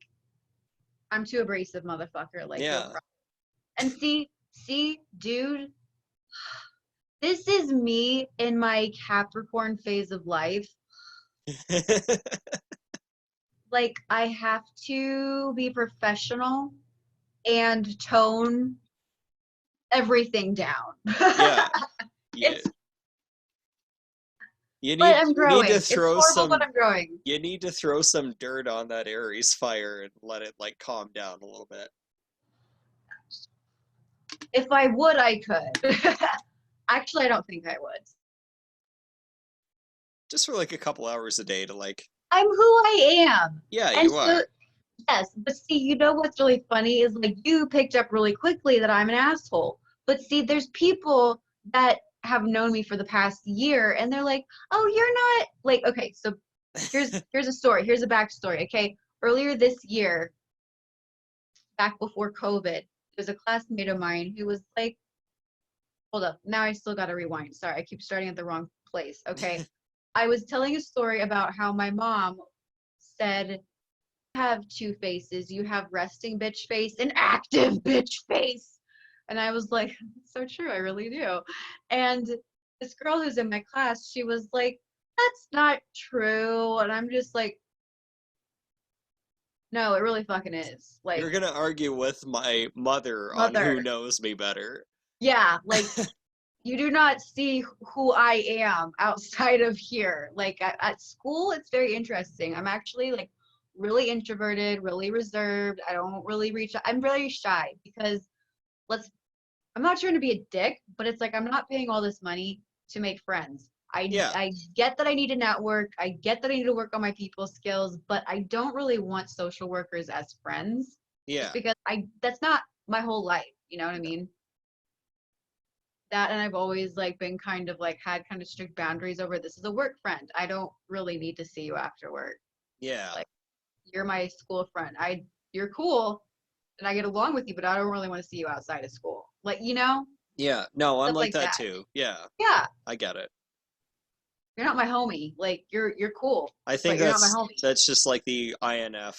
I'm too abrasive, motherfucker. Like, no yeah. problem. And see, dude, this is me in my Capricorn phase of life. Like, I have to be professional and tone everything down. Yeah. Yeah. It's, You but need I'm you need to growing. It's throw horrible, but some I'm growing. you need to throw some dirt on that Aries fire and let it like calm down a little bit. If I would, I could. Actually, I don't think I would. Just for like a couple hours a day to like I'm who I am. yeah, And you so, are. yes, but see, you know what's really funny is like you picked up really quickly that I'm an asshole. But see, there's people that have known me for the past year and they're like, "Oh, you're not like okay, so here's a story. Here's a backstory, okay? Earlier this year, back before COVID, there's a classmate of mine who was like, hold up, now I still gotta rewind. Sorry, I keep starting at the wrong place. Okay. I was telling a story about how my mom said have two faces. You have resting bitch face and active bitch face. And I was like, so true, I really do. And this girl who's in my class, she was like, that's not true. And I'm just like, no, it really fucking is. You're Like, gonna argue with my mother on who mother, knows me better. yeah, like you do not see who I am outside of here. Like at school, it's very interesting. I'm actually like really introverted, really reserved. I don't really reach. I'm very shy because let's. I'm not trying to be a dick, but it's like I'm not paying all this money to make friends. Yeah, I get that I need to network. I get that I need to work on my people skills, but I don't really want social workers as friends just yeah. because I that's not my whole life. You know what I No. mean? That and I've always like been kind of like had kind of strict boundaries over this is a work friend. I don't really need to see you after work. Yeah. Like you're my school friend. You're cool and I get along with you, but I don't really want to see you outside of school. Like, Yeah. No, I'm stuff like like that that. too. Yeah. Yeah, I get it. you're not my homie. Like you're cool, I but think you're not my homie. that's just like the INF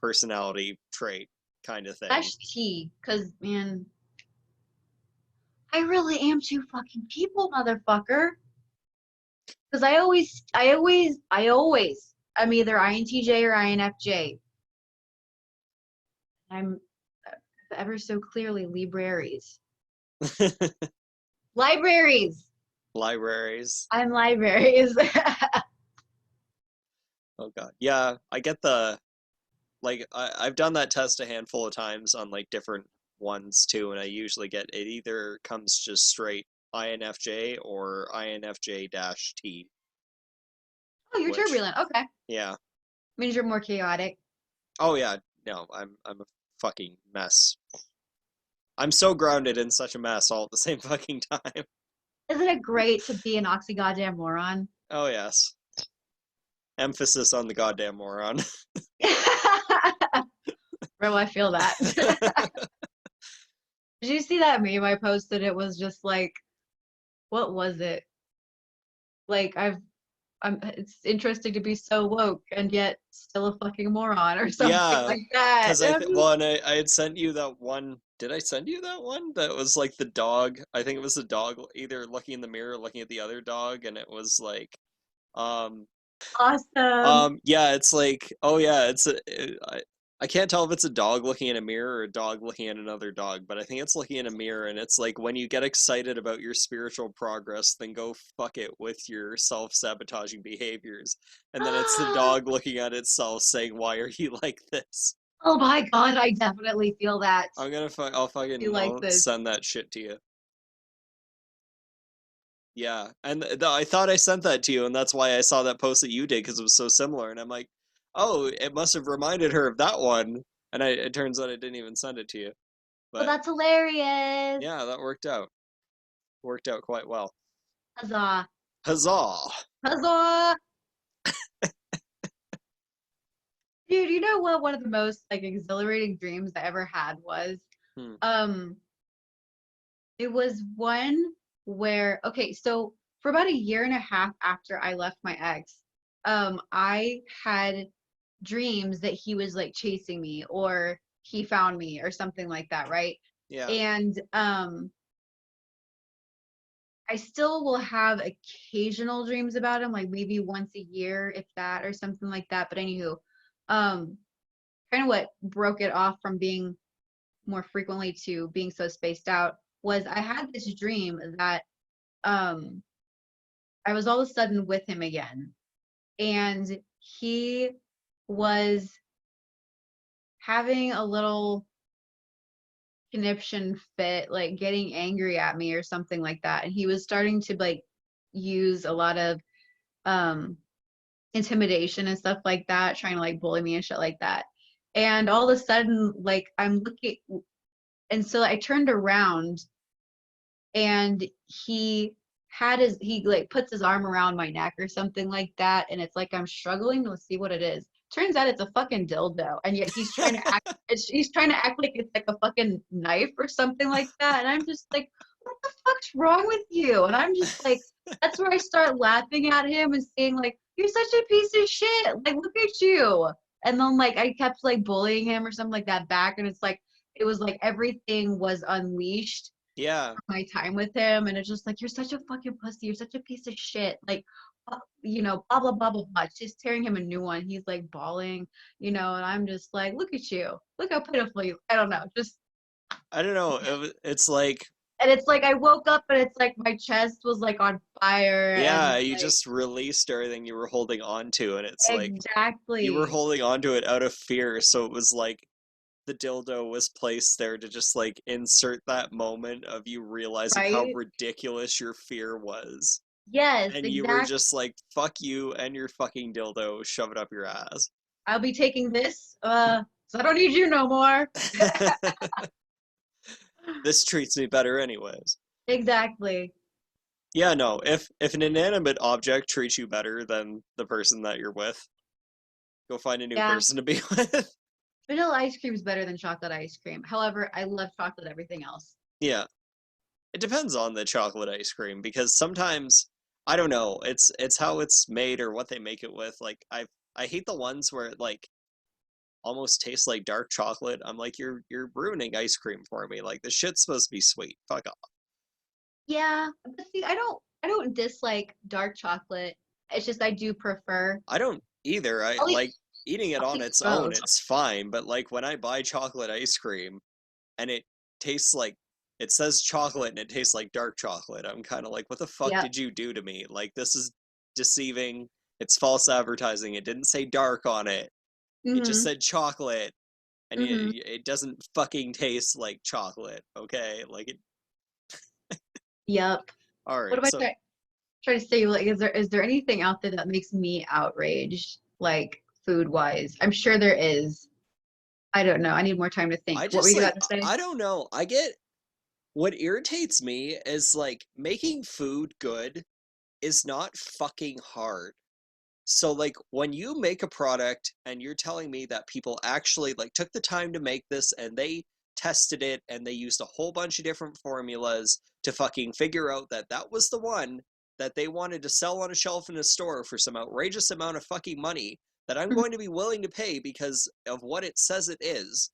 personality trait kind of thing. That's T, cause man, I really am two fucking people, motherfucker. Cause I'm either INTJ or INFJ. I'm ever so clearly libraries. Libraries. Libraries. I'm libraries. Oh god. Yeah, I get the like I've done that test a handful of times on like different ones too, and I usually get it either comes just straight INFJ or INFJ-T, Oh, you're which, turbulent. Okay. yeah. Means you're more chaotic. Oh yeah, no, I'm a fucking mess. I'm so grounded in such a mess all at the same fucking time. Isn't it great to be an oxy goddamn moron? Oh yes. Emphasis on the goddamn moron. Bro, I feel that. Did you see that meme I posted? It was just like, what was it? Like it's interesting to be so woke and yet still a fucking moron or something Yeah, like that. because And I'm just, well, and I had sent you that one. Did I send you that one? That was like the dog. I think it was the dog either looking in the mirror or looking at the other dog, and it was like, um, awesome. yeah, it's like, oh yeah, I can't tell if it's a dog looking in a mirror or a dog looking at another dog, but I think it's looking in a mirror, and it's like when you get excited about your spiritual progress, then go fuck it with your self-sabotaging behaviors. And then it's the dog looking at itself saying, "Why are you like this?" Oh my God, I definitely feel that. I'll Like I'll this. send that shit to you. Yeah, and I thought I sent that to you, and that's why I saw that post that you did because it was so similar. And I'm like, oh, it must have reminded her of that one. And it turns out I didn't even send it to you. Oh, But that's hilarious. yeah, that worked out. Worked out quite well. Huzzah. Huzzah! Huzzah. Dude, you know what one of the most like exhilarating dreams I ever had was? Hmm. Um, it was one where, okay, so for about a year and a half after I left my ex, I had dreams that he was like chasing me or he found me or something like that, right? Yeah. And I still will have occasional dreams about him, like maybe once a year, if that, or something like that. But anywho, um, kind of what broke it off from being more frequently to being so spaced out was I had this dream that um I was all of a sudden with him again, and he was having a little conniption fit, like getting angry at me or something like that. And he was starting to like use a lot of um intimidation and stuff like that, trying to like bully me and shit like that. And all of a sudden, like I'm looking, and so I turned around and he like puts his arm around my neck or something like that, and it's like I'm struggling to see what it is. Turns out it's a fucking dildo, and yet he's trying to act like it's like a fucking knife or something like that, and I'm just like, what the fuck's wrong with you? And I'm just like, that's where I start laughing at him and saying like, you're such a piece of shit, like look at you. And then like I kept like bullying him or something like that back, and it's like it was like everything was unleashed Yeah. my time with him, and it's just like, you're such a fucking pussy, you're such a piece of shit, like you know, blah blah blah blah blah. Just tearing him a new one. He's like bawling, you know, and I'm just like, look at you, look how pitiful you. I don't know, just I don't know. It's like, and it's like I woke up and it's like my chest was like on fire and yeah, you like just released everything you were holding on to, and it's like you were exactly holding on to it out of fear. So it was like the dildo was placed there to just like insert that moment of you realizing how right. ridiculous your fear was. Yes, And you were exactly. just like, fuck you and your fucking dildo, shove it up your ass. I'll be taking this, so I don't need you no more. This treats me better anyways. Exactly. Yeah, no, if an inanimate object treats you better than the person that you're with, go find a new Yeah. person to be with. Vanilla ice cream is better than chocolate ice cream. However, I love chocolate everything else. Yeah. It depends on the chocolate ice cream because sometimes I don't know, it's how it's made or what they make it with. Like I hate the ones where it like almost tastes like dark chocolate. I'm like, you're ruining ice cream for me. Like the shit's supposed to be sweet. Fuck off. Yeah, but see, I don't dislike dark chocolate. It's just I do prefer. I don't either. I I'll eat, like eating it I'll on eat its own, both. it's fine, but like when I buy chocolate ice cream and it tastes like it says chocolate and it tastes like dark chocolate, I'm kind of like, what the fuck Yep. did you do to me? Like this is deceiving. It's false advertising. It didn't say dark on it. It just Mhm. said chocolate and Mhm. it doesn't fucking taste like chocolate, okay? Like it Yep. All What right, am I so trying to say? Like, is there anything out there that makes me outraged, like food wise? I'm sure there is. I don't know. I need more time to think. I What were just you like about to say? I don't know. I get what irritates me is like making food good is not fucking hard. So like when you make a product and you're telling me that people actually like took the time to make this and they tested it and they used a whole bunch of different formulas to fucking figure out that that was the one that they wanted to sell on a shelf in a store for some outrageous amount of fucking money that I'm Mhm, going to be willing to pay because of what it says it is,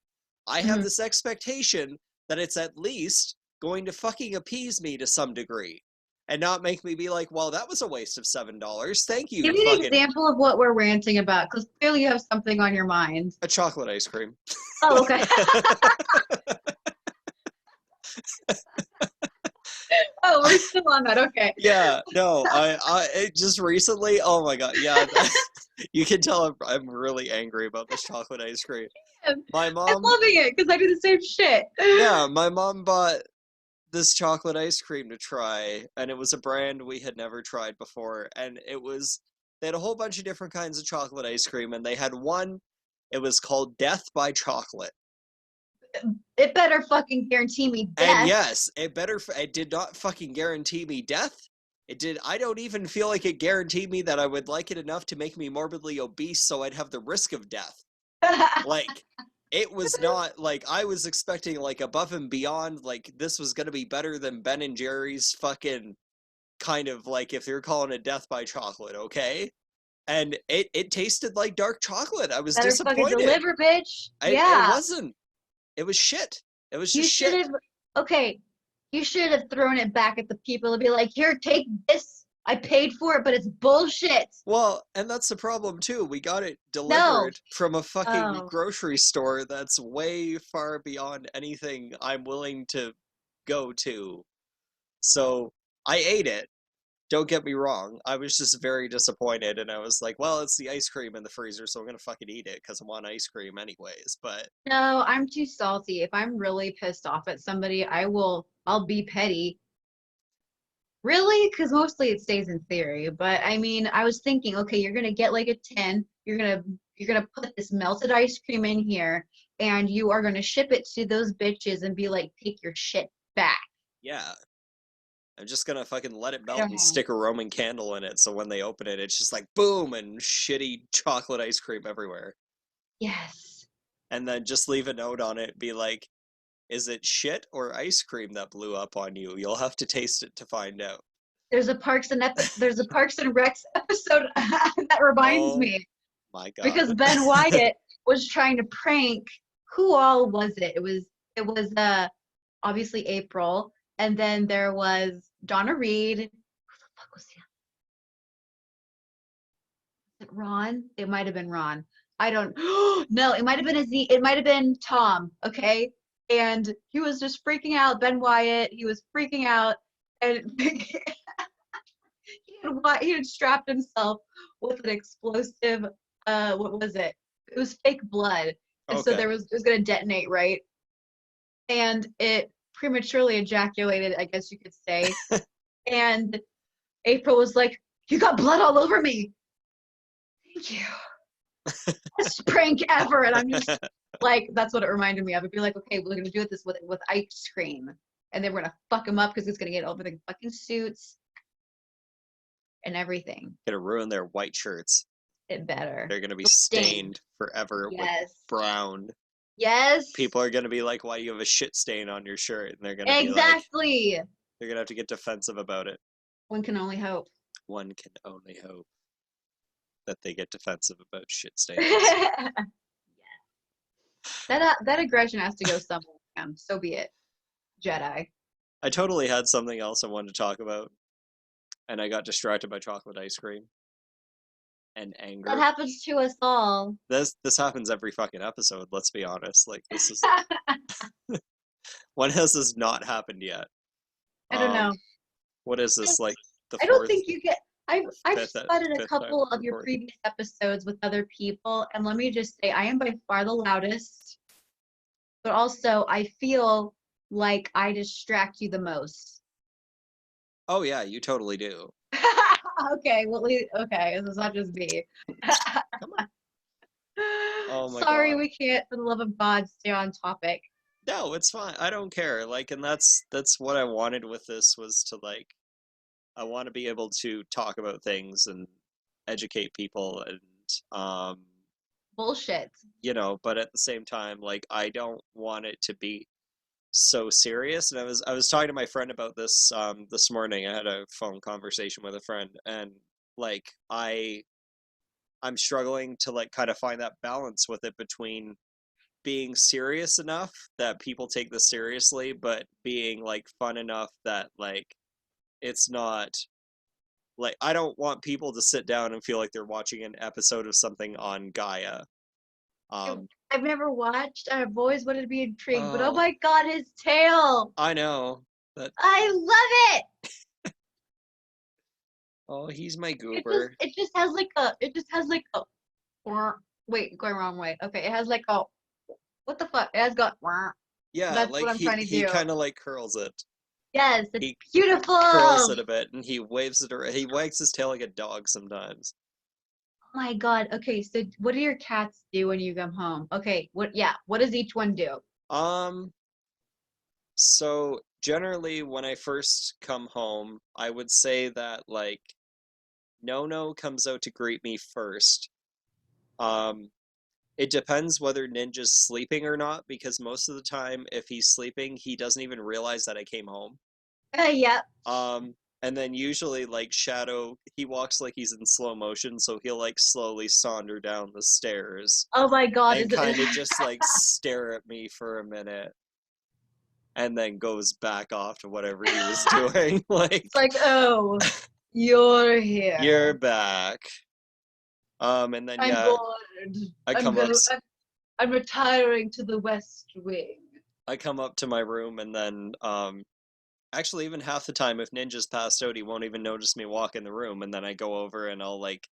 I have mhm. this expectation that it's at least going to fucking appease me to some degree and not make me be like, well, that was a waste of $7. Thank Give you, me an fucking example of what we're ranting about, because clearly you have something on your mind. a chocolate ice cream. Oh, okay. Oh, we're still on that. Okay. Yeah, no, I it just recently, oh my god, yeah, you can tell I'm really angry about this chocolate ice cream. I'm My I'm mom, loving it because I do the same shit. yeah, my mom bought this chocolate ice cream to try, and it was a brand we had never tried before, and it was they had a whole bunch of different kinds of chocolate ice cream, and they had one, it was called Death by Chocolate. It better fucking guarantee me And death. yes, it did not fucking guarantee me death. It did I don't even feel like it guaranteed me that I would like it enough to make me morbidly obese so I'd have the risk of death. Like it was not like I was expecting like above and beyond like this was going to be better than Ben and Jerry's fucking kind of like if they're calling it death by chocolate, okay? And it tasted like dark chocolate. I was Better fucking disappointed. deliver, bitch. It Yeah. wasn't. It was shit. It was You just should shit. have, okay, you should have thrown it back at the people and be like, here, take this. I paid for it, but it's bullshit. Well, and that's the problem too. We got it No. delivered from a fucking Oh, grocery store that's way far beyond anything I'm willing to go to. So I ate it. Don't get me wrong. I was just very disappointed and I was like, well, it's the ice cream in the freezer, so I'm gonna fucking eat it because I want ice cream anyways. But no, I'm too salty. If I'm really pissed off at somebody, I'll be petty. Really? Because mostly it stays in theory. But I mean, I was thinking, okay, you're gonna get like a tin. You're gonna put this melted ice cream in here, and you are gonna ship it to those bitches and be like, take your shit back. yeah, I'm just gonna fucking let it I melt don't and know. stick a Roman candle in it so when they open it, it's just like boom and shitty chocolate ice cream everywhere. Yes. And then just leave a note on it, be like, is it shit or ice cream that blew up on you? You'll have to taste it to find out. There's a Parks and Recs episode that reminds Oh me my because god. Ben Wyatt was trying to prank who all was it? It was obviously April, and then there was Donna Reed. Who the fuck was it? Ron? It might have been Ron. I don't no, it might have been it might have been Tom, okay? And he was just freaking out, Ben Wyatt, he was freaking out and he had strapped himself with an explosive what was it? It was fake blood. And so Okay. it was gonna detonate, right? And it prematurely ejaculated, I guess you could say. And April was like, "You got blood all over me." Thank you. Best prank ever. And I'm just like, that's what it reminded me of. It'd be like, okay, we're gonna do it this with ice cream, and then we're gonna fuck him up because it's gonna get over the fucking suits and everything. Gonna ruin their white shirts. It better. They're gonna be They'll stain. stained forever with Yes. brown. Yes. People are gonna be like, why do you have a shit stain on your shirt? And they're gonna be like, Exactly. they're gonna have to get defensive about it. One can only hope. One can only hope that they get defensive about shit stains. That aggression has to go somewhere. So be it. Jedi. I totally had something else I wanted to talk about, and I got distracted by chocolate ice cream and That anger. happens to us all. This happens every fucking episode, let's be honest. Like this is when has this not happened yet? I don't know. What is this like the I don't fourth, think you get. I've fifth, spotted a fifth time couple of your recording? previous episodes with other people, and let me just say, I am by far the loudest, but also I feel like I distract you the most. Oh yeah, you totally do. Okay, well, okay, this is not just me. Come on. Oh my Sorry, God. we can't, for the love of God, stay on topic. No, it's fine. I don't care. Like, and that's what I wanted with this was to like I want to be able to talk about things and educate people and Bullshit. but at the same time like I don't want it to be so serious. And I was talking to my friend about this this morning. I had a phone conversation with a friend, and like I'm struggling to like kind of find that balance with it between being serious enough that people take this seriously, but being like fun enough that like it's not like I don't want people to sit down and feel like they're watching an episode of something on Gaia. Um, I've never watched. I've always wanted to be intrigued, but oh oh, my God, his tail! I know that. I love it. Oh, he's my It just, goober. it just has like it just has like a. Wait, going wrong way. Okay, it has like a. What the fuck? It has got. Yeah, That's like what I'm he trying to he do. kind of like curls it. Yes, it's He curls beautiful. it a bit, and he waves it around. He wags his tail like a dog sometimes. Oh my God. Okay, so what do your cats do when you come home? Okay, what? Yeah, what does each one do? Um, so generally when I first come home, I would say that like No comes out to greet me first. Um, it depends whether Ninja's sleeping or not, because most of the time, if he's sleeping, he doesn't even realize that I came home. Yeah. Um, and then usually, like Shadow, he walks like he's in slow motion, so he'll like slowly saunter down the stairs Oh my God, and is it? kind of just like stare at me for a minute, and then goes back off to whatever he was doing. It's Like, like, oh, you're you're here. back. And then I'm yeah, bored. I I'm come up. gonna. I'm retiring to the West Wing. I come up to my room, and then actually even half the time if Ninja's passed out, he won't even notice me walk in the room, and then I go over and I'll like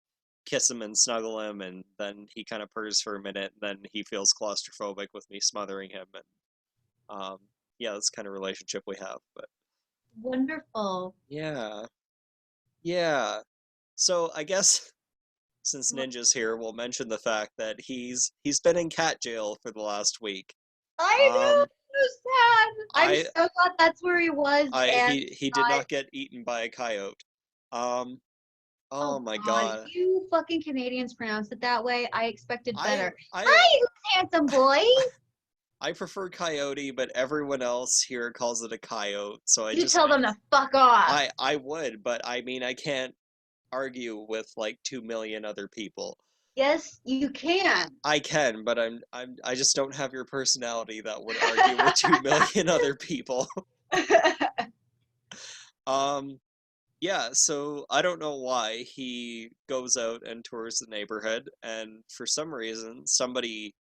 kiss him and snuggle him, and then he kind of purrs for a minute, and then he feels claustrophobic with me smothering him, and um yeah, that's the kind of relationship we have. But Wonderful. yeah, yeah. So I guess since Ninja's here, we'll mention the fact that he's been in cat jail for the last week. I know. um So sad. I'm I so glad that's where he was, I and he did not. not get eaten by a coyote. um oh Oh my God, god. you fucking Canadians pronounce it that way. I expected I better. I Hi, handsome boy. I prefer coyote, but everyone else here calls it a coyote. So I You just tell them to fuck off. I would, but I mean I can't argue with like 2 million other people. Yes, you can. I can, but I just don't have your personality that would argue with 2 million other people. Um yeah, so I don't know why he goes out and tours the neighborhood, and for some reason somebody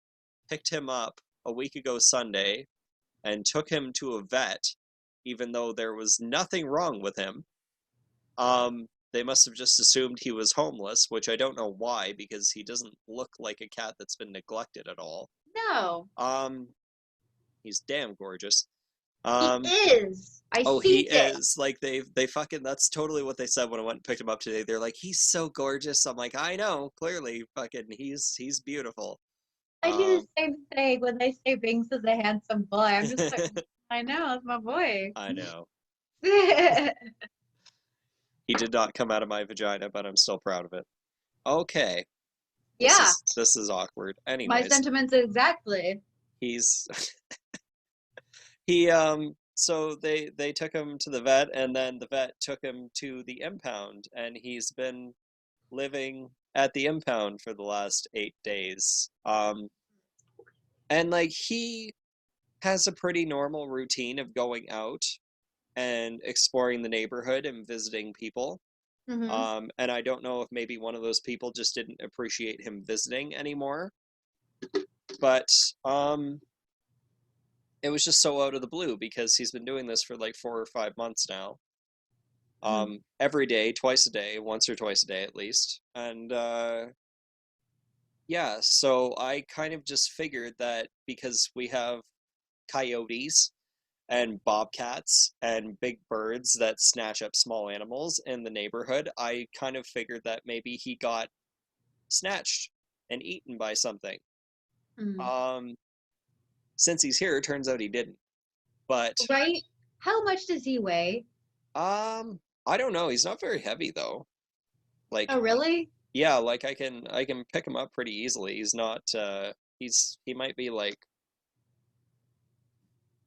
picked him up a week ago Sunday and took him to a vet, even though there was nothing wrong with him. They must have just assumed he was homeless, which I don't know why, because he doesn't look like a cat that's been neglected at all. No, Um, he's damn gorgeous. he Um, is. I oh, he see it. is. Like they fucking. That's totally what they said when I went and picked him up today. They're like, he's so gorgeous. I'm like, I know, clearly, fucking, he's beautiful. I do Um, the same thing when they say Binks is a handsome boy. I'm just like, I know, that's my boy. I know. Yeah, He did not come out of my vagina, but I'm still proud of it. Okay. This is awkward. my Anyways, sentiments exactly. he's he so they took him to the vet, and then the vet took him to the impound, and he's been living at the impound for the last 8 days. And like he has a pretty normal routine of going out and exploring the neighborhood and visiting people. Hmm. And I don't know if maybe one of those people just didn't appreciate him visiting anymore, but it was just so out of the blue because he's been doing this for like 4 or 5 months now. Every day, twice a day, once or twice a day at least. And yeah, so I kind of just figured that because we have coyotes and bobcats and big birds that snatch up small animals in the neighborhood, I kind of figured that maybe he got snatched and eaten by something. Mm. Um, since he's here, it turns out he didn't. But Right? How much does he weigh? I don't know. He's not very heavy though. Like, Oh, really? yeah, like I can pick him up pretty easily. He's not. He might be like,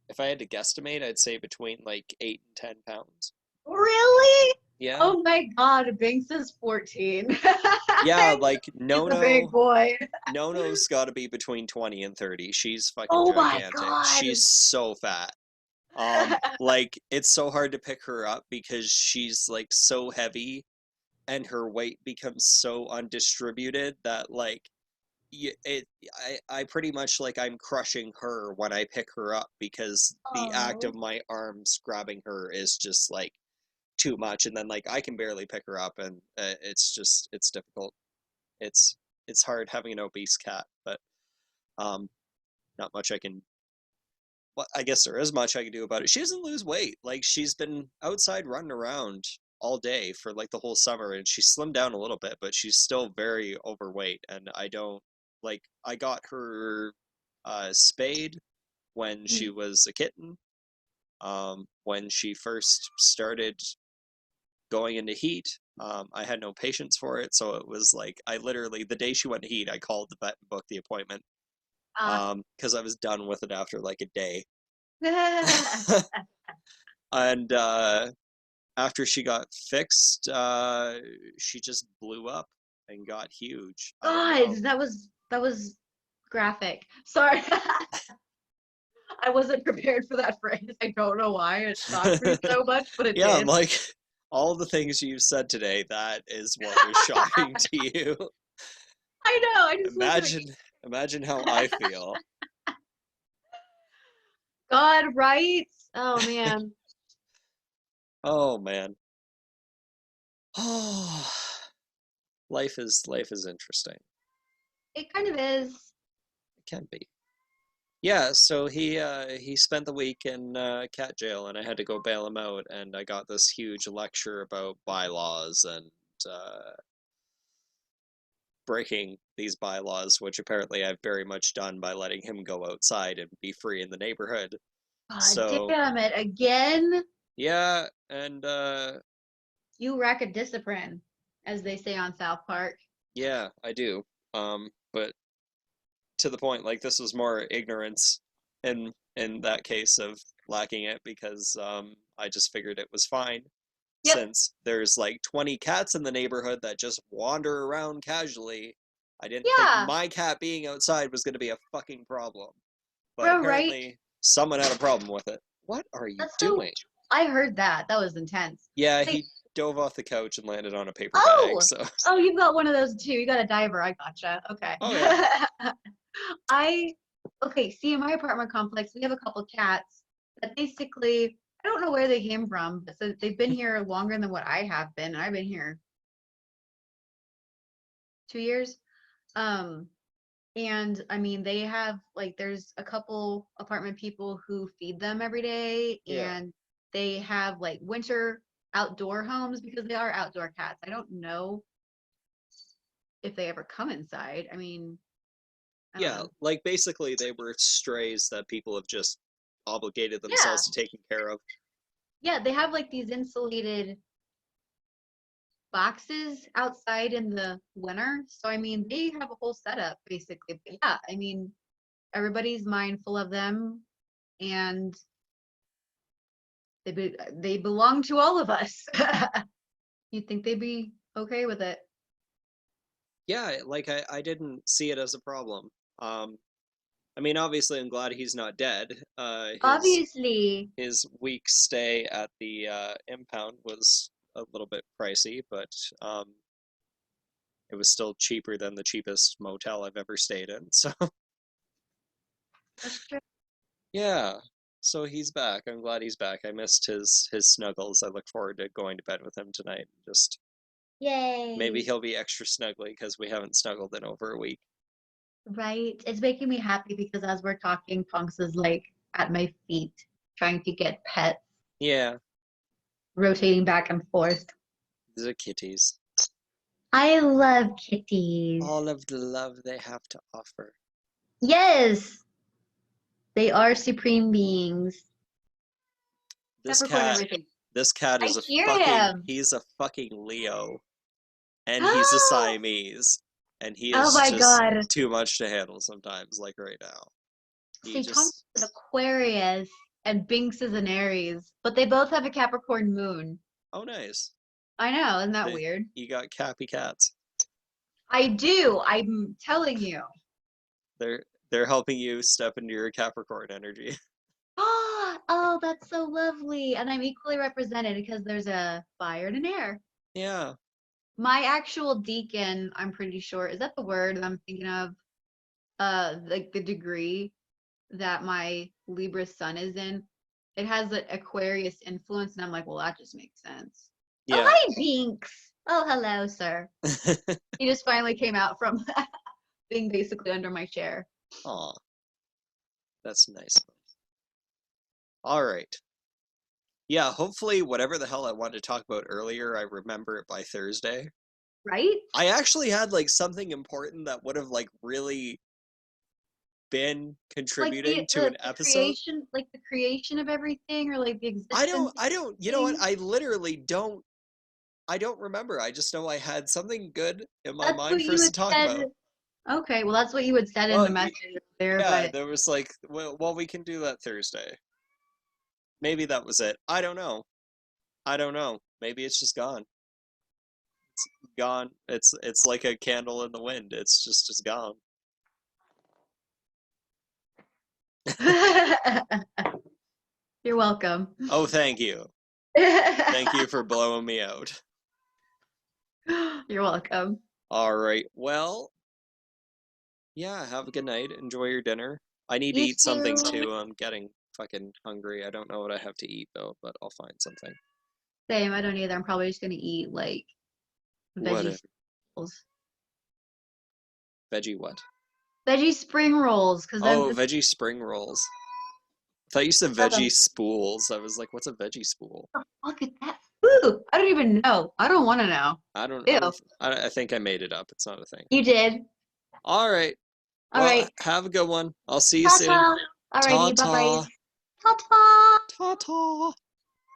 if I had to guesstimate, I'd say between like 8 and 10 pounds. Really? Yeah. Oh my God, Binks is 14. Yeah, like He's a big boy. Nono's got to be between 20 and 30. She's fucking Oh my gigantic. God. She's so fat. Like it's so hard to pick her up because she's like so heavy and her weight becomes so undistributed that like I pretty much like I'm crushing her when I pick her up because the act Oh. of my arms grabbing her is just like too much, and then like I can barely pick her up, and it's difficult. It's it's hard having an obese cat, but um, not much I can. Well, I guess there is much I can do about it. She doesn't lose weight. Like she's been outside running around all day for like the whole summer, and she slimmed down a little bit, but she's still very overweight. And I don't like. I got her spayed when she Mm. was a kitten. When she first started going into heat, I had no patience for it, so it was like I literally the day she went to heat, I called the vet and booked the appointment Ah. because I was done with it after like a day. And after she got fixed, she just blew up and got huge. I don't God, know. that was graphic. Sorry. I wasn't prepared for that phrase. I don't know why it shocked me so much, but it Yeah, I'm did. like all the things you've said today. That is what was shocking to you. I know. I just was like, Imagine, imagine how I feel. God, right? Oh man, Oh man. Oh, life is interesting. it kind of is. It can be. Yeah, so he spent the week in cat jail, and I had to go bail him out, and I got this huge lecture about bylaws and uh, breaking these bylaws, which apparently I've very much done by letting him go outside and be free in the neighborhood. God So damn it again. yeah, and You rack a discipline, as they say on South Park. yeah, I do. But to the point, like this was more ignorance in that case of lacking it because I just figured it was fine Yep. since there's like 20 cats in the neighborhood that just wander around casually. I didn't think Yeah. my cat being outside was going to be a fucking problem, but Bro, right? apparently someone had a problem with it. What are you That's so. doing? I heard that. That was intense. Yeah, Wait. he dove off the couch and landed on a paper bag. Oh. So, Oh, you've got one of those too. You got a diver. I gotcha. Okay. oh yeah, I okay, see in my apartment complex, we have a couple cats that basically I don't know where they came from, but so they've been here longer than what I have been. I've been here 2 years. Um, and I mean they have like there's a couple apartment people who feed them every day yeah, and they have like winter outdoor homes because they are outdoor cats. I don't know if they ever come inside. I mean, I don't yeah. know. Like basically, they were strays that people have just obligated Yeah. themselves to taking care of. Yeah, they have like these insulated boxes outside in the winter. So I mean, they have a whole setup basically. But yeah, I mean, everybody's mindful of them, and they belong to all of us. You'd think they'd be okay with it. Yeah, like I didn't see it as a problem. Um, I mean, obviously, I'm glad he's not dead. Obviously, His week stay at the impound was a little bit pricey, but it was still cheaper than the cheapest motel I've ever stayed in. So that's true. yeah, so he's back. I'm glad he's back. I missed his snuggles. I look forward to going to bed with him tonight. Just maybe Yay. he'll be extra snuggly because we haven't snuggled in over a week. Right. It's making me happy because as we're talking, Punks is like at my feet. trying to get pets, Yeah, rotating back and forth. these are kitties. I love kitties. All of the love they have to offer. Yes, they are supreme beings. This Capricorn cat, everything. this cat I is a hear fucking, him. he's a fucking Leo. And he's a Siamese. And he Oh is my just God. too much to handle sometimes, like right now. He See, Tom's just, an Aquarius and Binks is an Aries, but they both have a Capricorn moon. oh nice. I know, isn't that They, weird? you got Cappy cats. I do. I'm telling you. They're they're helping you step into your Capricorn energy. Oh, that's so lovely. And I'm equally represented because there's a fire and an air. Yeah. My actual deacon, I'm pretty sure, is that the word that I'm thinking of? Like the degree that my Libra sun is in. It has the Aquarius influence, and I'm like, well, that just makes sense. Oh, Yeah. hi, Binks. Oh, hello, sir. He just finally came out from being basically under my chair. Aw, that's nice. All right. Yeah, hopefully whatever the hell I wanted to talk about earlier, I remember it by Thursday. Right? I actually had like something important that would have like really been Like contributing to an the episode. creation, like the creation of everything, or like the I existence don't of I don't you know what? everything. I literally don't remember. I just know I had something good in my That's what mind for you us had to talk said. about. Okay, well, that's what you had said in Well, the message there, yeah, but there was like well we can do that Thursday. Maybe that was it. I don't know. I don't know. Maybe it's just gone. It's gone. It's like a candle in the wind. It's gone. you're welcome. Oh, thank you. Thank you for blowing me out. You're welcome. All right. Well, yeah, have a good night. Enjoy your dinner. I need to You eat something too. too. I'm getting fucking hungry. I don't know what I have to eat though, but I'll find something. Same, I don't either. I'm probably just gonna eat like veggie Whatever. rolls. Veggie what? Veggie spring rolls, because then Oh, veggie spring rolls. I thought you said veggie spools. I was like, what's a veggie spool? Look at that. Ooh, I don't even know. I don't want to know. I don't. I Ew. don't. I think I made it up. It's not a thing. You did. All right. All Well, right. have a good one. I'll see you Ta soon. ta. Ta Alrighty. Bye bye. ta. Ta ta. Ta ta.